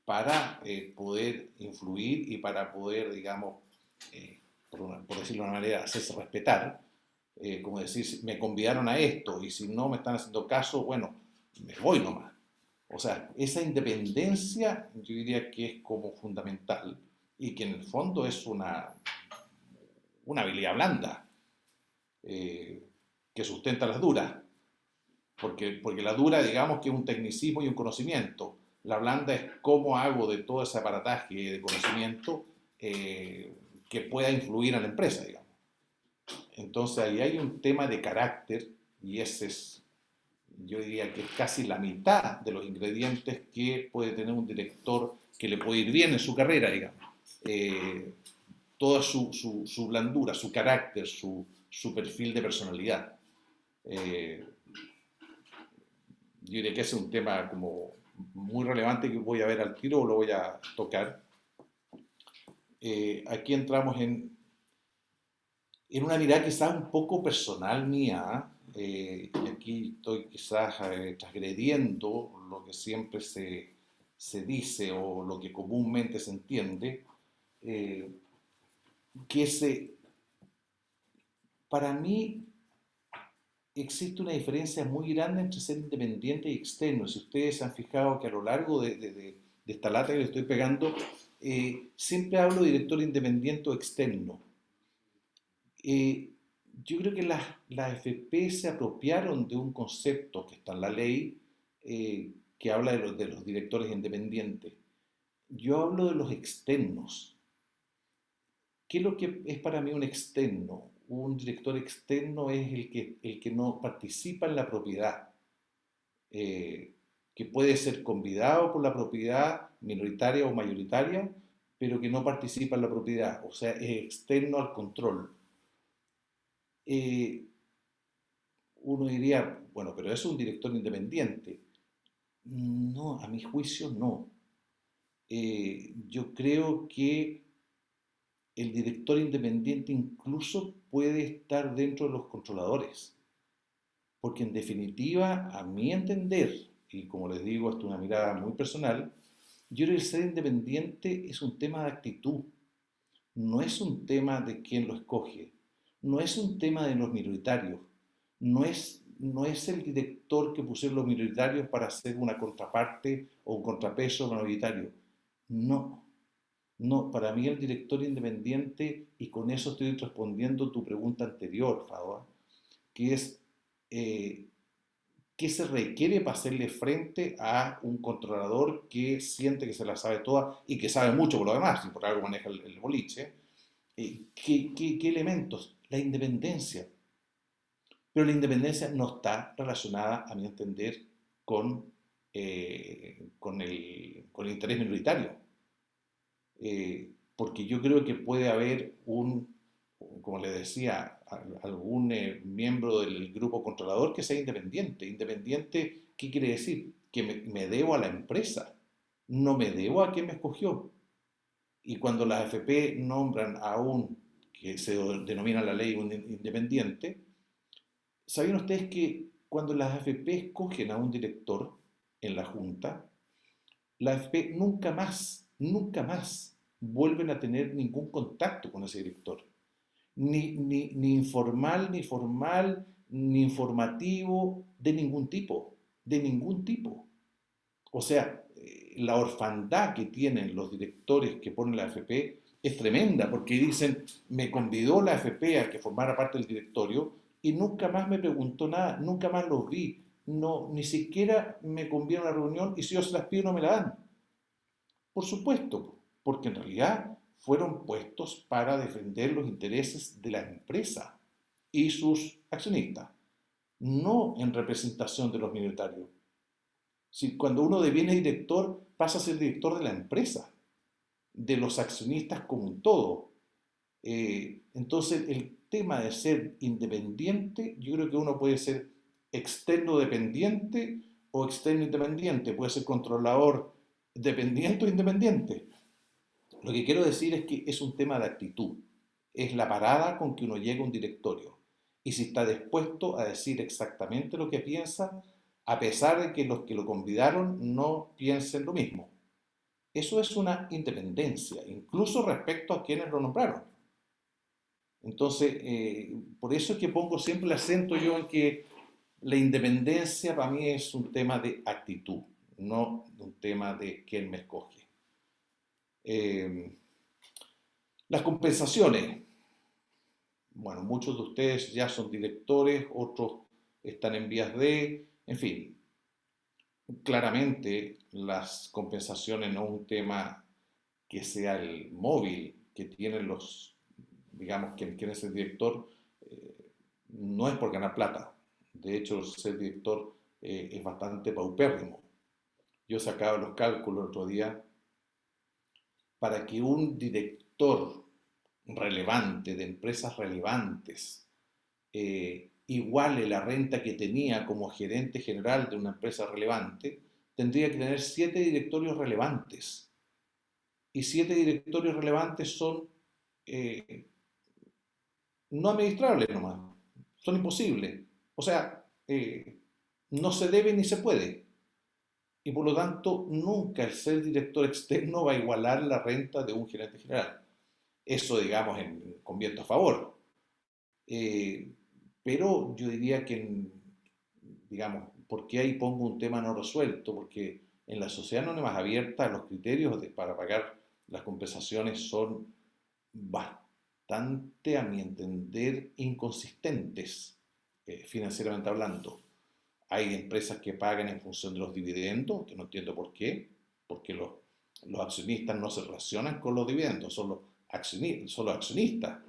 para poder influir y para poder, digamos, por decirlo de una manera, hacerse respetar, como decir, me convidaron a esto y si no me están haciendo caso, bueno, me voy nomás. O sea, esa independencia yo diría que es como fundamental y que en el fondo es una habilidad blanda que sustenta las duras, porque la dura digamos que es un tecnicismo y un conocimiento, la blanda es cómo hago de todo ese aparataje de conocimiento que pueda influir en la empresa, digamos. Entonces ahí hay un tema de carácter y ese es, yo diría que es casi la mitad de los ingredientes que puede tener un director que le puede ir bien en su carrera, digamos. Eh, Toda su blandura, su carácter, su perfil de personalidad. Eh, yo diría que ese es un tema como muy relevante que voy a ver al tiro o lo voy a tocar. Aquí entramos en una mirada quizás un poco personal mía, y aquí estoy quizás transgrediendo lo que siempre se dice o lo que comúnmente se entiende, eh, que para mí existe una diferencia muy grande entre ser independiente y externo. Si ustedes se han fijado que a lo largo de esta lata que le estoy pegando, siempre hablo de director independiente o externo. Eh, yo creo que las AFP se apropiaron de un concepto que está en la ley que habla de los directores independientes. Yo hablo de los externos. ¿Qué es lo que es para mí un externo? Un director externo es el que no participa en la propiedad, eh, que puede ser convidado por la propiedad minoritaria o mayoritaria, pero que no participa en la propiedad, o sea, es externo al control. Eh, Uno diría, bueno, pero es un director independiente. No, a mi juicio no. Yo creo que el director independiente incluso puede estar dentro de los controladores, porque en definitiva, a mi entender, y como les digo, esto es una mirada muy personal, yo creo que el ser independiente es un tema de actitud, no es un tema de quién lo escoge, no es un tema de los minoritarios, no es el director que pusieron los minoritarios para hacer una contraparte o un contrapeso minoritario. No, no, para mí el director independiente, y con eso estoy respondiendo tu pregunta anterior, Fadua, que es eh, qué se requiere para hacerle frente a un controlador que siente que se la sabe toda y que sabe mucho por lo demás, y por algo maneja el boliche. ¿Qué elementos? La independencia. Pero la independencia no está relacionada, a mi entender, con el interés minoritario. Porque yo creo que puede haber como le decía, algún miembro del grupo controlador que sea independiente. Independiente, ¿qué quiere decir? Que me debo a la empresa, no me debo a quien me escogió. Y cuando las AFP nombran a un que se denomina la ley un independiente, ¿sabían ustedes que cuando las AFP escogen a un director en la junta, las AFP nunca más vuelven a tener ningún contacto con ese director? Ni informal, ni formal, ni informativo, de ningún tipo. O sea, la orfandad que tienen los directores que ponen la AFP es tremenda, porque dicen, me convidó la AFP a que formara parte del directorio y nunca más me preguntó nada, nunca más los vi, no, ni siquiera me conviene a una reunión y si yo se las pido no me la dan. Por supuesto, porque en realidad fueron puestos para defender los intereses de la empresa y sus accionistas, no en representación de los minoritarios. Si cuando uno deviene director, pasa a ser director de la empresa, de los accionistas como un todo. Entonces, el tema de ser independiente, yo creo que uno puede ser externo dependiente o externo independiente, puede ser controlador dependiente o independiente. Lo que quiero decir es que es un tema de actitud, es la parada con que uno llega a un directorio y si está dispuesto a decir exactamente lo que piensa, a pesar de que los que lo convidaron no piensen lo mismo. Eso es una independencia, incluso respecto a quienes lo nombraron. Entonces, por eso es que pongo siempre el acento yo en que la independencia para mí es un tema de actitud, no un tema de quién me escoge. Eh, las compensaciones. Bueno, muchos de ustedes ya son directores, otros están en vías de, en fin, claramente las compensaciones no es un tema que sea el móvil que tienen los, digamos, quien es el director, no es por ganar plata. De hecho, ser director es bastante paupérrimo. Yo sacaba los cálculos el otro día para que un director relevante de empresas relevantes iguale la renta que tenía como gerente general de una empresa relevante, tendría que tener 7 directorios relevantes. Y 7 directorios relevantes son no administrables nomás, son imposibles. O sea, no se debe ni se puede. Y por lo tanto, nunca el ser director externo va a igualar la renta de un gerente general. Eso, digamos, con viento a favor. Eh, pero yo diría que, digamos, ¿por qué ahí pongo un tema no resuelto? Porque en la sociedad anónima abierta los criterios para pagar las compensaciones son bastante, a mi entender, inconsistentes, financieramente hablando. Hay empresas que pagan en función de los dividendos, que no entiendo por qué, porque los accionistas no se relacionan con los dividendos, son los accionistas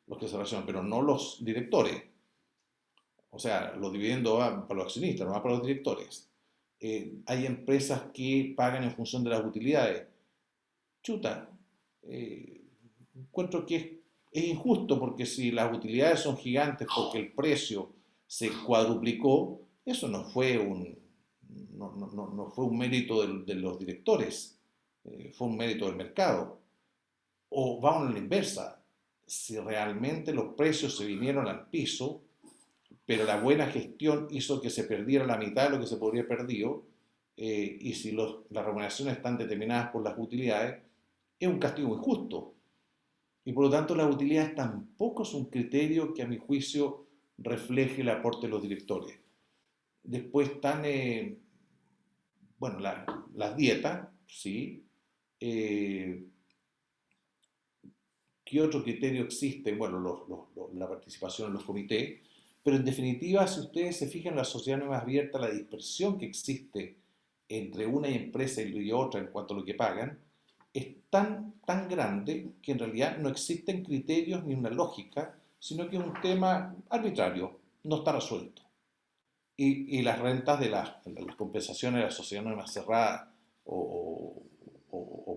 los que se relacionan, pero no los directores. O sea, los dividendos van para los accionistas, no van para los directores. Hay empresas que pagan en función de las utilidades. Chuta, encuentro que es injusto porque si las utilidades son gigantes porque el precio se cuadruplicó, eso no fue un mérito de los directores, fue un mérito del mercado. O vamos a la inversa, si realmente los precios se vinieron al piso, pero la buena gestión hizo que se perdiera la mitad de lo que se podría haber perdido, y si las remuneraciones están determinadas por las utilidades, es un castigo injusto. Y por lo tanto las utilidades tampoco es un criterio que a mi juicio refleje el aporte de los directores. Después están, bueno, las dietas, ¿sí? ¿Qué otro criterio existe? Bueno, la participación en los comités, pero en definitiva, si ustedes se fijan en la sociedad no más abierta, la dispersión que existe entre una empresa y otra en cuanto a lo que pagan, es tan grande que en realidad no existen criterios ni una lógica, sino que es un tema arbitrario, no está resuelto. Y las rentas de las compensaciones de la sociedad no más cerrada o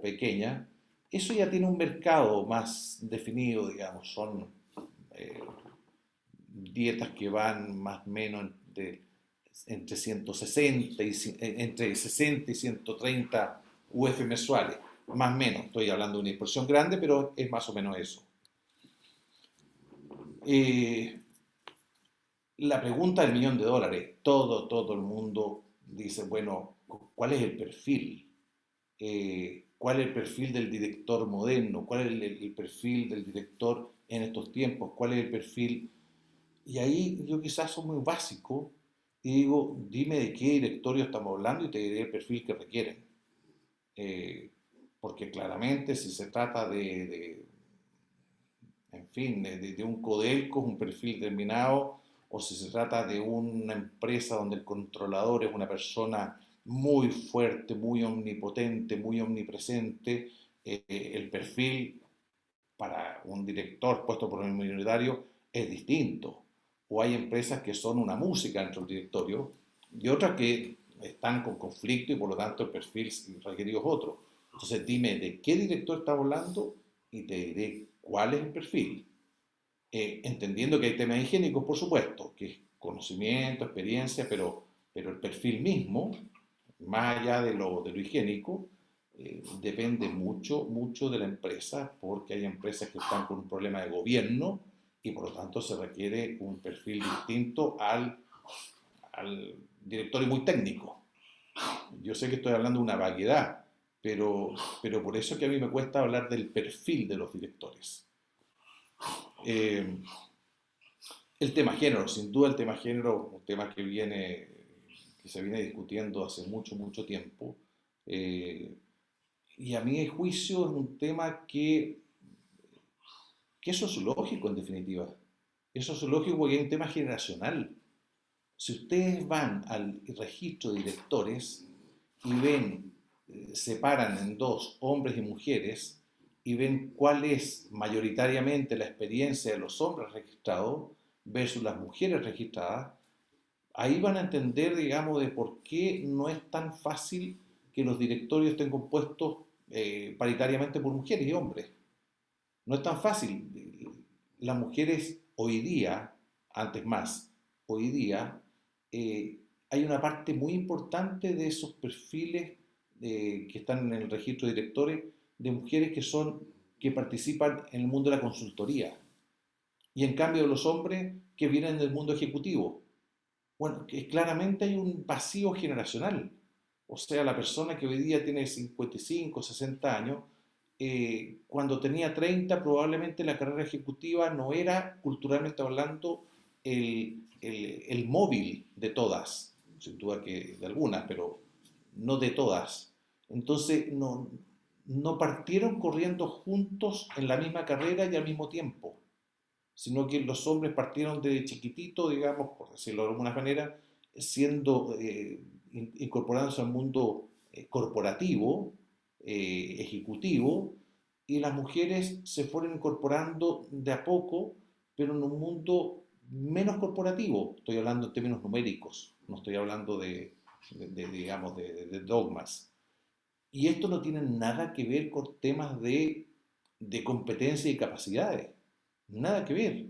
pequeña, eso ya tiene un mercado más definido, digamos, son eh, dietas que van más o menos entre 160 entre 60 y 130 UF mensuales, más o menos, estoy hablando de una inversión grande, pero es más o menos eso. La pregunta del $1.000.000, todo el mundo dice, bueno, ¿cuál es el perfil? ¿Cuál es el perfil del director moderno? ¿Cuál es el perfil del director en estos tiempos? ¿Cuál es el perfil? Y ahí yo quizás soy muy básico y digo, dime de qué directorio estamos hablando y te diré el perfil que requieren. Porque claramente si se trata en fin, de un Codelco, un perfil determinado, o si se trata de una empresa donde el controlador es una persona muy fuerte, muy omnipotente, muy omnipresente, el perfil para un director puesto por un minoritario es distinto. O hay empresas que son una música dentro del directorio y otras que están con conflicto y por lo tanto el perfil requerido es otro. Entonces dime de qué director estamos hablando y te diré cuál es el perfil. Entendiendo que hay temas higiénicos, por supuesto, que es conocimiento, experiencia, pero el perfil mismo, más allá de lo higiénico, depende mucho, mucho de la empresa, porque hay empresas que están con un problema de gobierno y por lo tanto se requiere un perfil distinto al directorio muy técnico. Yo sé que estoy hablando de una vaguedad, pero por eso es que a mí me cuesta hablar del perfil de los directores. Eh, el tema género, sin duda el tema género, un tema que se viene discutiendo hace mucho, mucho tiempo. eh, y a mi juicio es un tema que es sociológico en definitiva. Es sociológico porque hay un tema generacional. Si ustedes van al registro de directores y ven, separan en dos, hombres y mujeres, y ven cuál es mayoritariamente la experiencia de los hombres registrados versus las mujeres registradas, ahí van a entender, digamos, de por qué no es tan fácil que los directorios estén compuestos paritariamente por mujeres y hombres. No es tan fácil. Las mujeres hoy día, antes más, hoy día, hay una parte muy importante de esos perfiles que están en el registro de directores de mujeres que participan en el mundo de la consultoría. Y en cambio los hombres que vienen del mundo ejecutivo. Bueno, que claramente hay un vacío generacional. O sea, la persona que hoy día tiene 55, 60 años, cuando tenía 30, probablemente la carrera ejecutiva no era, culturalmente hablando, el móvil de todas, sin duda que de algunas, pero no de todas. Entonces, no partieron corriendo juntos en la misma carrera y al mismo tiempo, sino que los hombres partieron de chiquitito, digamos, por decirlo de alguna manera, siendo, incorporándose al mundo corporativo, ejecutivo, y las mujeres se fueron incorporando de a poco, pero en un mundo menos corporativo. Estoy hablando en términos numéricos, no estoy hablando digamos, de dogmas. Y esto no tiene nada que ver con temas de competencia y capacidades. Nada que ver.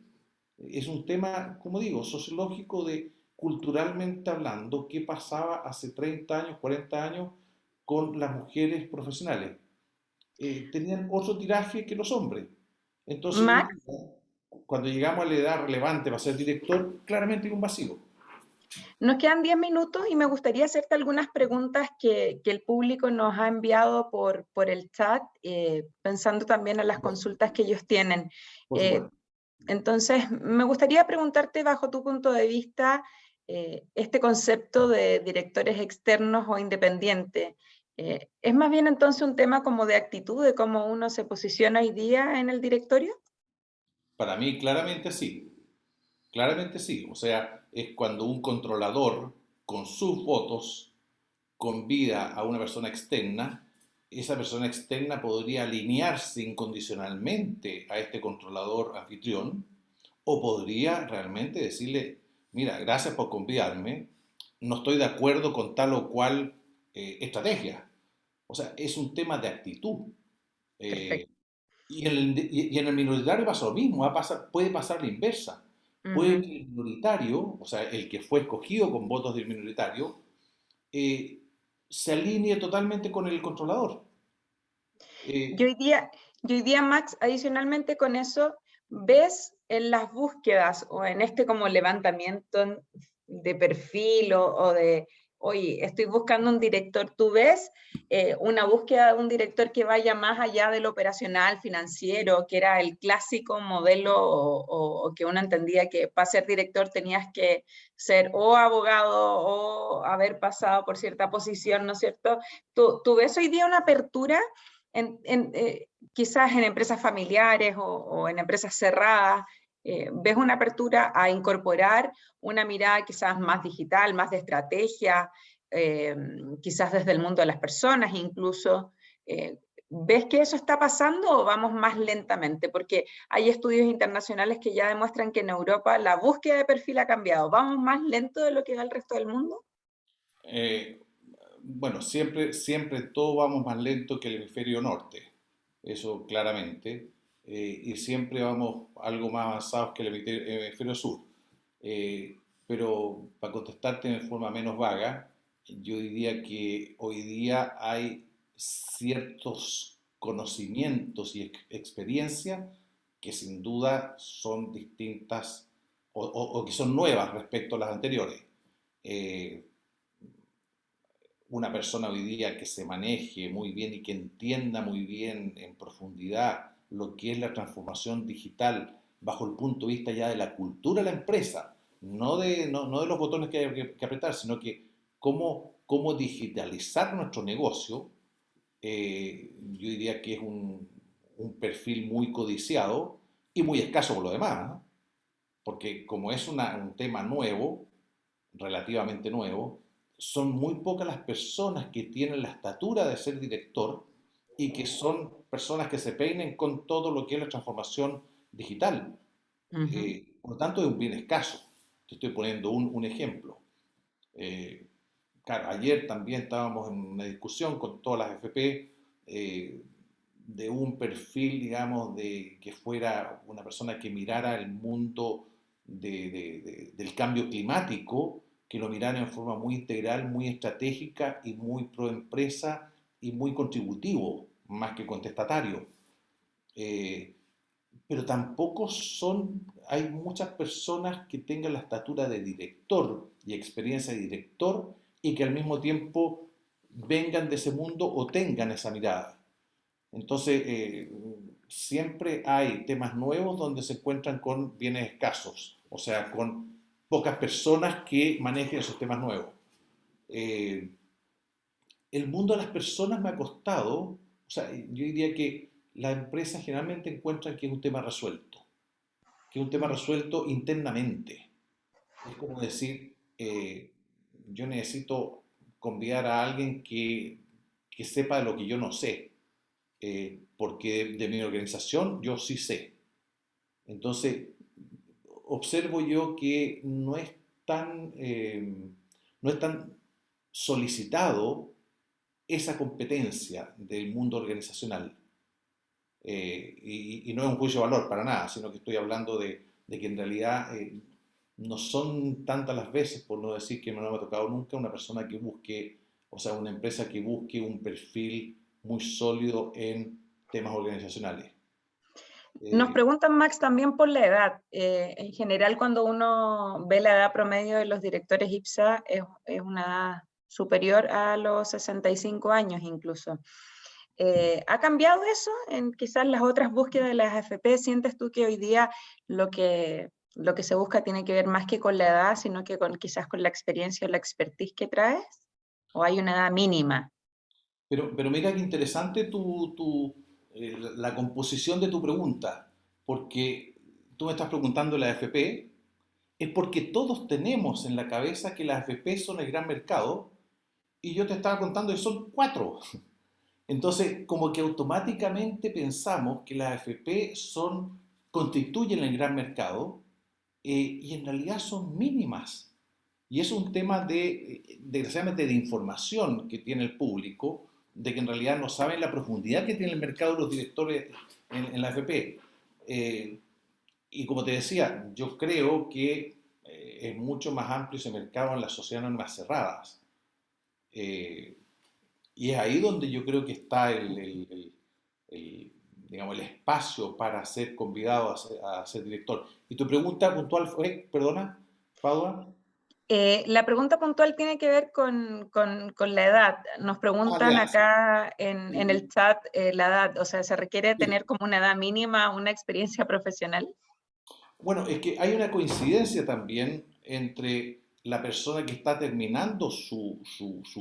Es un tema, como digo, sociológico de culturalmente hablando, qué pasaba hace 30 años, 40 años con las mujeres profesionales. Tenían otro tiraje que los hombres. Entonces, hoy Max, día, cuando llegamos a la edad relevante para ser director, claramente hay un vacío. nos quedan 10 minutos y me gustaría hacerte algunas preguntas que el público nos ha enviado por el chat, pensando también en las consultas que ellos tienen. Por Eh, supuesto. entonces, me gustaría preguntarte, bajo tu punto de vista, este concepto de directores externos o independientes. ¿Es más bien entonces un tema como de actitud, de cómo uno se posiciona hoy día en el directorio? Para mí, claramente sí. Claramente sí. O sea, es cuando un controlador, con sus votos, convida a una persona externa, esa persona externa podría alinearse incondicionalmente a este controlador anfitrión o podría realmente decirle, mira, gracias por convidarme, no estoy de acuerdo con tal o cual estrategia. O sea, es un tema de actitud. Eh, Perfecto. y en el minoritario pasa lo mismo, puede pasar la inversa. Puede Ujú. que el minoritario, o sea, el que fue escogido con votos del minoritario, eh, se alinee totalmente con el controlador. Yo Eh, hoy día, yo hoy día, Max, adicionalmente con eso, ves en las búsquedas o en este como levantamiento de perfil o de, oye, estoy buscando un director, tú ves una búsqueda de un director que vaya más allá del operacional, financiero, que era el clásico modelo o que uno entendía que para ser director tenías que ser o abogado o haber pasado por cierta posición, ¿no es cierto? ¿Tú ves hoy día una apertura quizás en empresas familiares o en empresas cerradas, ves una apertura a incorporar una mirada quizás más digital, más de estrategia, eh, quizás desde el mundo de las personas incluso? ¿Ves que eso está pasando o vamos más lentamente? Porque hay estudios internacionales que ya demuestran que en Europa la búsqueda de perfil ha cambiado. ¿Vamos más lento de lo que va el resto del mundo? eh, bueno, siempre, siempre todo vamos más lento que el hemisferio norte, eso claramente. y siempre vamos algo más avanzados que el hemisferio sur. Pero para contestarte de forma menos vaga, yo diría que hoy día hay ciertos conocimientos y experiencias que sin duda son distintas o que son nuevas respecto a las anteriores. Eh, una persona hoy día que se maneje muy bien y que entienda muy bien en profundidad lo que es la transformación digital bajo el punto de vista ya de la cultura de la empresa, no de los botones que hay que apretar, sino que cómo digitalizar nuestro negocio, yo diría que es un perfil muy codiciado y muy escaso por lo demás, ¿no? Porque como es un tema nuevo, relativamente nuevo, son muy pocas las personas que tienen la estatura de ser director y que son personas que se peinen con todo lo que es la transformación digital. Ujú. Por lo tanto, es un bien escaso. Te estoy poniendo un ejemplo. Eh, claro, ayer también estábamos en una discusión con todas las FP de un perfil, digamos, de que fuera una persona que mirara el mundo del cambio climático, que lo mirara en forma muy integral, muy estratégica y muy pro empresa y muy contributivo, más que contestatario. Eh, pero tampoco hay muchas personas que tengan la estatura de director y experiencia de director y que al mismo tiempo vengan de ese mundo o tengan esa mirada. Entonces, siempre hay temas nuevos donde se encuentran con bienes escasos, o sea, con pocas personas que manejen esos temas nuevos. Eh, el mundo de las personas me ha costado, o sea, yo diría que las empresas generalmente encuentran que es un tema resuelto, que es un tema resuelto internamente. Es como decir, yo necesito convidar a alguien que sepa de lo que yo no sé, porque de mi organización yo sí sé. Entonces, observo yo que no es tan solicitado esa competencia del mundo organizacional. Y no es un juicio de valor para nada, sino que estoy hablando de que en realidad no son tantas las veces, por no decir que no me ha tocado nunca, una persona que busque, o sea, una empresa que busque un perfil muy sólido en temas organizacionales. Nos Eh, preguntan, Max, también por la edad. En general, cuando uno ve la edad promedio de los directores IPSA, es una edad superior a los 65 años incluso. ¿Ha cambiado eso en quizás las otras búsquedas de las AFP? ¿Sientes tú que hoy día lo que se busca tiene que ver más que con la edad, sino que quizás con la experiencia o la expertise que traes? ¿O hay una edad mínima? pero mira qué interesante la composición de tu pregunta, porque tú me estás preguntando la AFP, es porque todos tenemos en la cabeza que las AFP son el gran mercado y yo te estaba contando que son cuatro. Entonces, como que automáticamente pensamos que las AFP constituyen el gran mercado y en realidad son mínimas. Y es un tema desgraciadamente, de información que tiene el público, de que en realidad no saben la profundidad que tiene el mercado de los directores en la AFP. Eh, y como te decía, yo creo que es mucho más amplio ese mercado en las sociedades anónimas cerradas. Eh, y es ahí donde yo creo que está digamos, el espacio para ser convidado a ser director. Y tu pregunta puntual fue, perdona, Padua. La pregunta puntual tiene que ver con la edad. Nos Ah, preguntan ya, sí. acá en el Sí, chat la edad, o sea, ¿se requiere sí. tener como una edad mínima, una experiencia profesional? Bueno, es que hay una coincidencia también entre la persona que está terminando su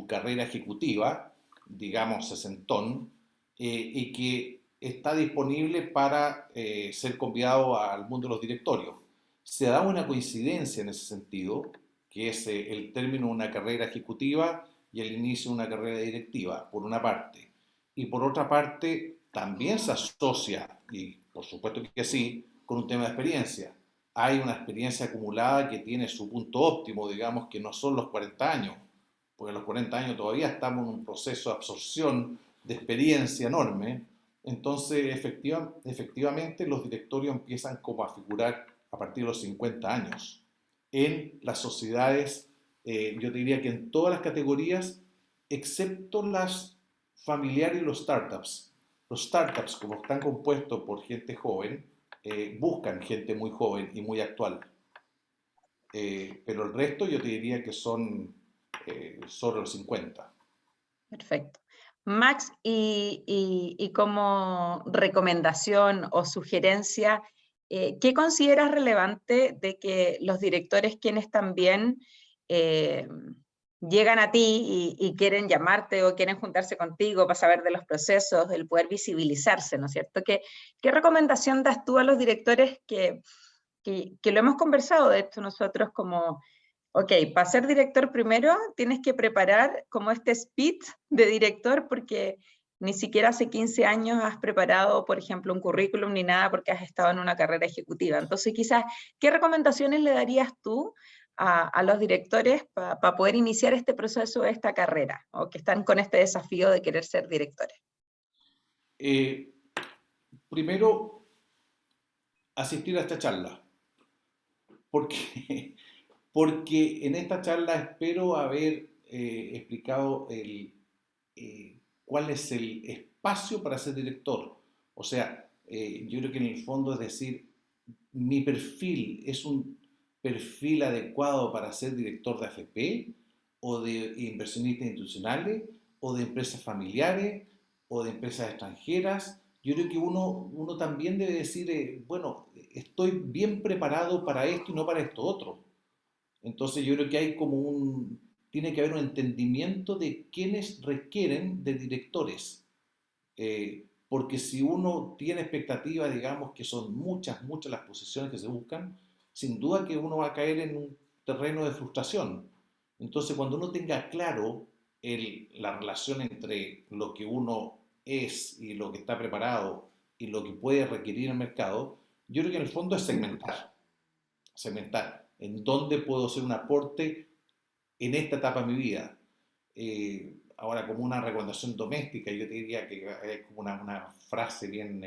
carrera ejecutiva, digamos sesentón, y que está disponible para ser convidado al mundo de los directorios. Se da una coincidencia en ese sentido, que es el término de una carrera ejecutiva y el inicio de una carrera directiva, por una parte. Y por otra parte, también se asocia, y por supuesto que sí, con un tema de experiencia. Hay una experiencia acumulada que tiene su punto óptimo, digamos que no son los 40 años, porque a los 40 años todavía estamos en un proceso de absorción de experiencia enorme, Entonces, efectivamente, los directorios empiezan como a figurar a partir de los 50 años. En las sociedades, yo diría que en todas las categorías, excepto las familiares y los startups. Los startups, como están compuestos por gente joven, buscan gente muy joven y muy actual. Pero el resto yo te diría que son sobre los 50. Perfecto. Max, y como recomendación o sugerencia, ¿qué consideras relevante de que los directores quienes también eh, llegan a ti y quieren llamarte o quieren juntarse contigo para saber de los procesos, el poder visibilizarse, ¿no es cierto? ¿Qué recomendación das tú a los directores que lo hemos conversado de esto nosotros como... Ok, para ser director primero tienes que preparar como este speech de director porque ni siquiera hace 15 años has preparado, por ejemplo, un currículum ni nada porque has estado en una carrera ejecutiva. Entonces, quizás, ¿qué recomendaciones le darías tú a los directores para poder iniciar este proceso, esta carrera, o que están con este desafío de querer ser directores? Eh, Primero, asistir a esta charla, porque, porque en esta charla espero haber explicado cuál es el espacio para ser director. O sea, yo creo que en el fondo es decir, mi perfil es un perfil adecuado para ser director de AFP o de inversionistas institucionales o de empresas familiares o de empresas extranjeras. Yo creo que uno también debe decir, bueno, estoy bien preparado para esto y no para esto otro. Entonces yo creo que hay como tiene que haber un entendimiento de quiénes requieren de directores. Porque si uno tiene expectativas, digamos que son muchas las posiciones que se buscan, sin duda que uno va a caer en un terreno de frustración. Entonces cuando uno tenga claro la relación entre lo que uno es y lo que está preparado y lo que puede requerir el mercado, yo creo que en el fondo es segmentar en dónde puedo hacer un aporte en esta etapa de mi vida. Ahora, como una recomendación doméstica, yo te diría que es como una frase bien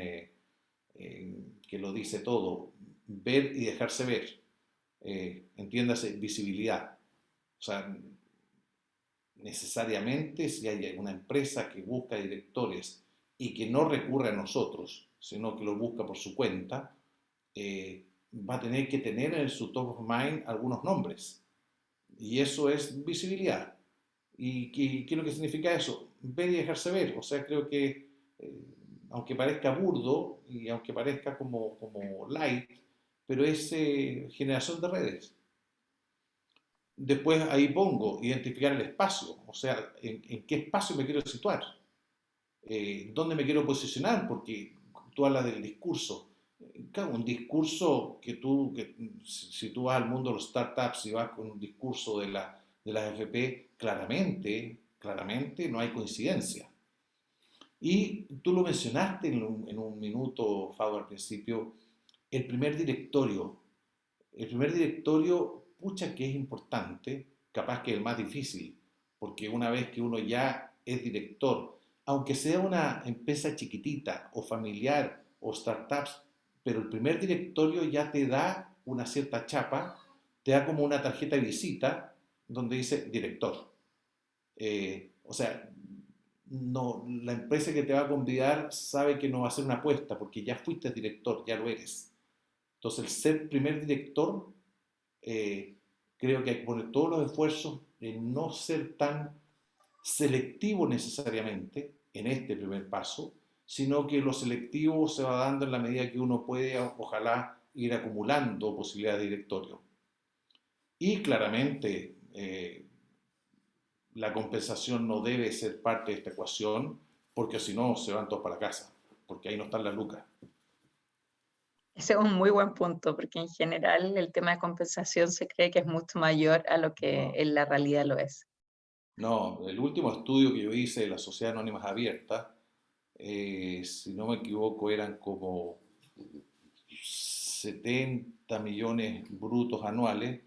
que lo dice todo, ver y dejarse ver, entiéndase, visibilidad. O sea, necesariamente si hay una empresa que busca directores y que no recurre a nosotros, sino que lo busca por su cuenta, va a tener que tener en su top of mind algunos nombres. Y eso es visibilidad. ¿Y qué es lo que significa eso? Ver y dejarse ver. O sea, creo que aunque parezca burdo y aunque parezca como light, pero es generación de redes. Después ahí pongo identificar el espacio, o sea, en qué espacio me quiero situar, dónde me quiero posicionar, porque tú hablas del discurso. Claro, un discurso que si tú vas al mundo de los startups y vas con un discurso de la FP, claramente no hay coincidencia. Y tú lo mencionaste en un minuto, Fabo, al principio, el primer directorio. El primer directorio, pucha que es importante, capaz que es el más difícil, porque una vez que uno ya es director, aunque sea una empresa chiquitita o familiar o startups, pero el primer directorio ya te da una cierta chapa, te da como una tarjeta de visita donde dice director. O sea, no, la empresa que te va a convidar sabe que no va a ser una apuesta porque ya fuiste director, ya lo eres. Entonces, el ser primer director, eh, creo que hay que poner todos los esfuerzos en no ser tan selectivo necesariamente en este primer paso, sino que lo selectivo se va dando en la medida que uno puede, ojalá, ir acumulando posibilidades de directorio. Y claramente, la compensación no debe ser parte de esta ecuación, porque si no se van todos para casa, porque ahí no están las lucas. Ese es un muy buen punto, porque en general el tema de compensación se cree que es mucho mayor a lo que No, en la realidad lo es. no, el último estudio que yo hice de la Sociedad Anónimas Abierta, si no me equivoco, eran como 70 millones brutos anuales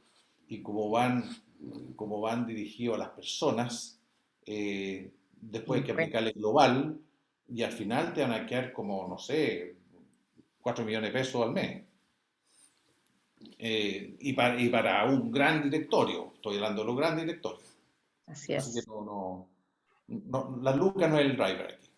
y como van dirigidos a las personas, después hay que Bueno, aplicarle global, y al final te van a quedar como, no sé, 4 millones de pesos al mes. Y para un gran directorio, estoy hablando de los grandes directorios. Así Así que es. la lucas no es el driver aquí.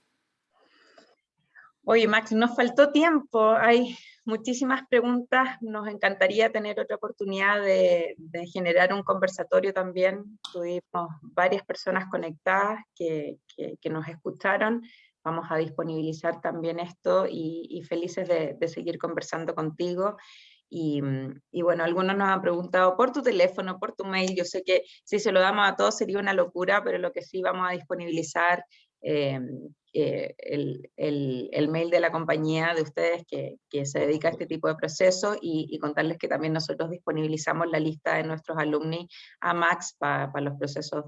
Oye, Max, nos faltó tiempo, hay muchísimas preguntas, nos encantaría tener otra oportunidad de generar un conversatorio también. Tuvimos varias personas conectadas que nos escucharon. Vamos a disponibilizar también esto y felices de seguir conversando contigo. Y bueno, algunos nos han preguntado por tu teléfono, por tu mail. Yo sé que si se lo damos a todos sería una locura, pero lo que sí vamos a disponibilizar eh, el mail de la compañía de ustedes que se Por dedica a este supuesto. tipo de procesos y contarles que también nosotros disponibilizamos la lista de nuestros alumni a Max para los procesos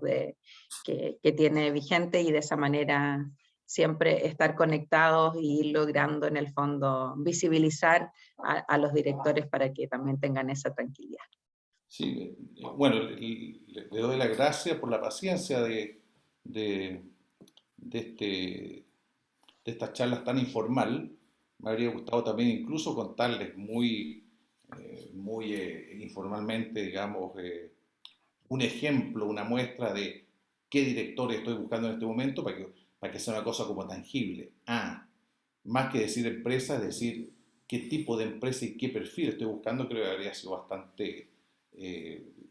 que tiene vigente y de esa manera siempre estar conectados y ir logrando en el fondo visibilizar a los directores para que también tengan esa tranquilidad. Sí, bueno, le doy las gracias por la paciencia de, de este, de estas charlas tan informal. Me habría gustado también incluso contarles muy informalmente, digamos, un ejemplo, una muestra de qué director estoy buscando en este momento para que sea una cosa como tangible. Más que decir empresa, es decir qué tipo de empresa y qué perfil estoy buscando, creo que habría sido bastante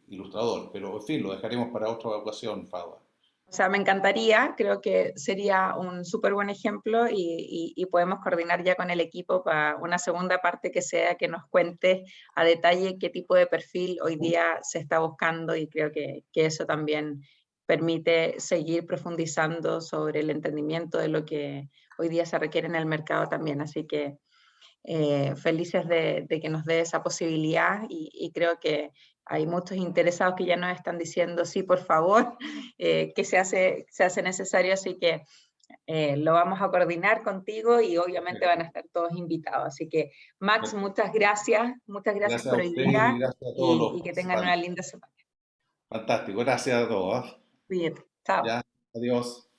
ilustrador. Pero, en fin, lo dejaremos para otra ocasión, Fadwa. O sea, me encantaría, creo que sería un súper buen ejemplo y podemos coordinar ya con el equipo para una segunda parte que sea que nos cuente a detalle qué tipo de perfil hoy día se está buscando y creo que eso también permite seguir profundizando sobre el entendimiento de lo que hoy día se requiere en el mercado también. Así que felices de que nos dé esa posibilidad y creo que hay muchos interesados que ya nos están diciendo sí, por favor, que se hace necesario, así que lo vamos a coordinar contigo y obviamente van a estar todos invitados. Así que Max, muchas gracias Gracias a por hoy ustedes y día gracias a todos los y que tengan una participantes. linda semana. Fantástico, gracias a todos. Cuídate, chao. Ya, adiós.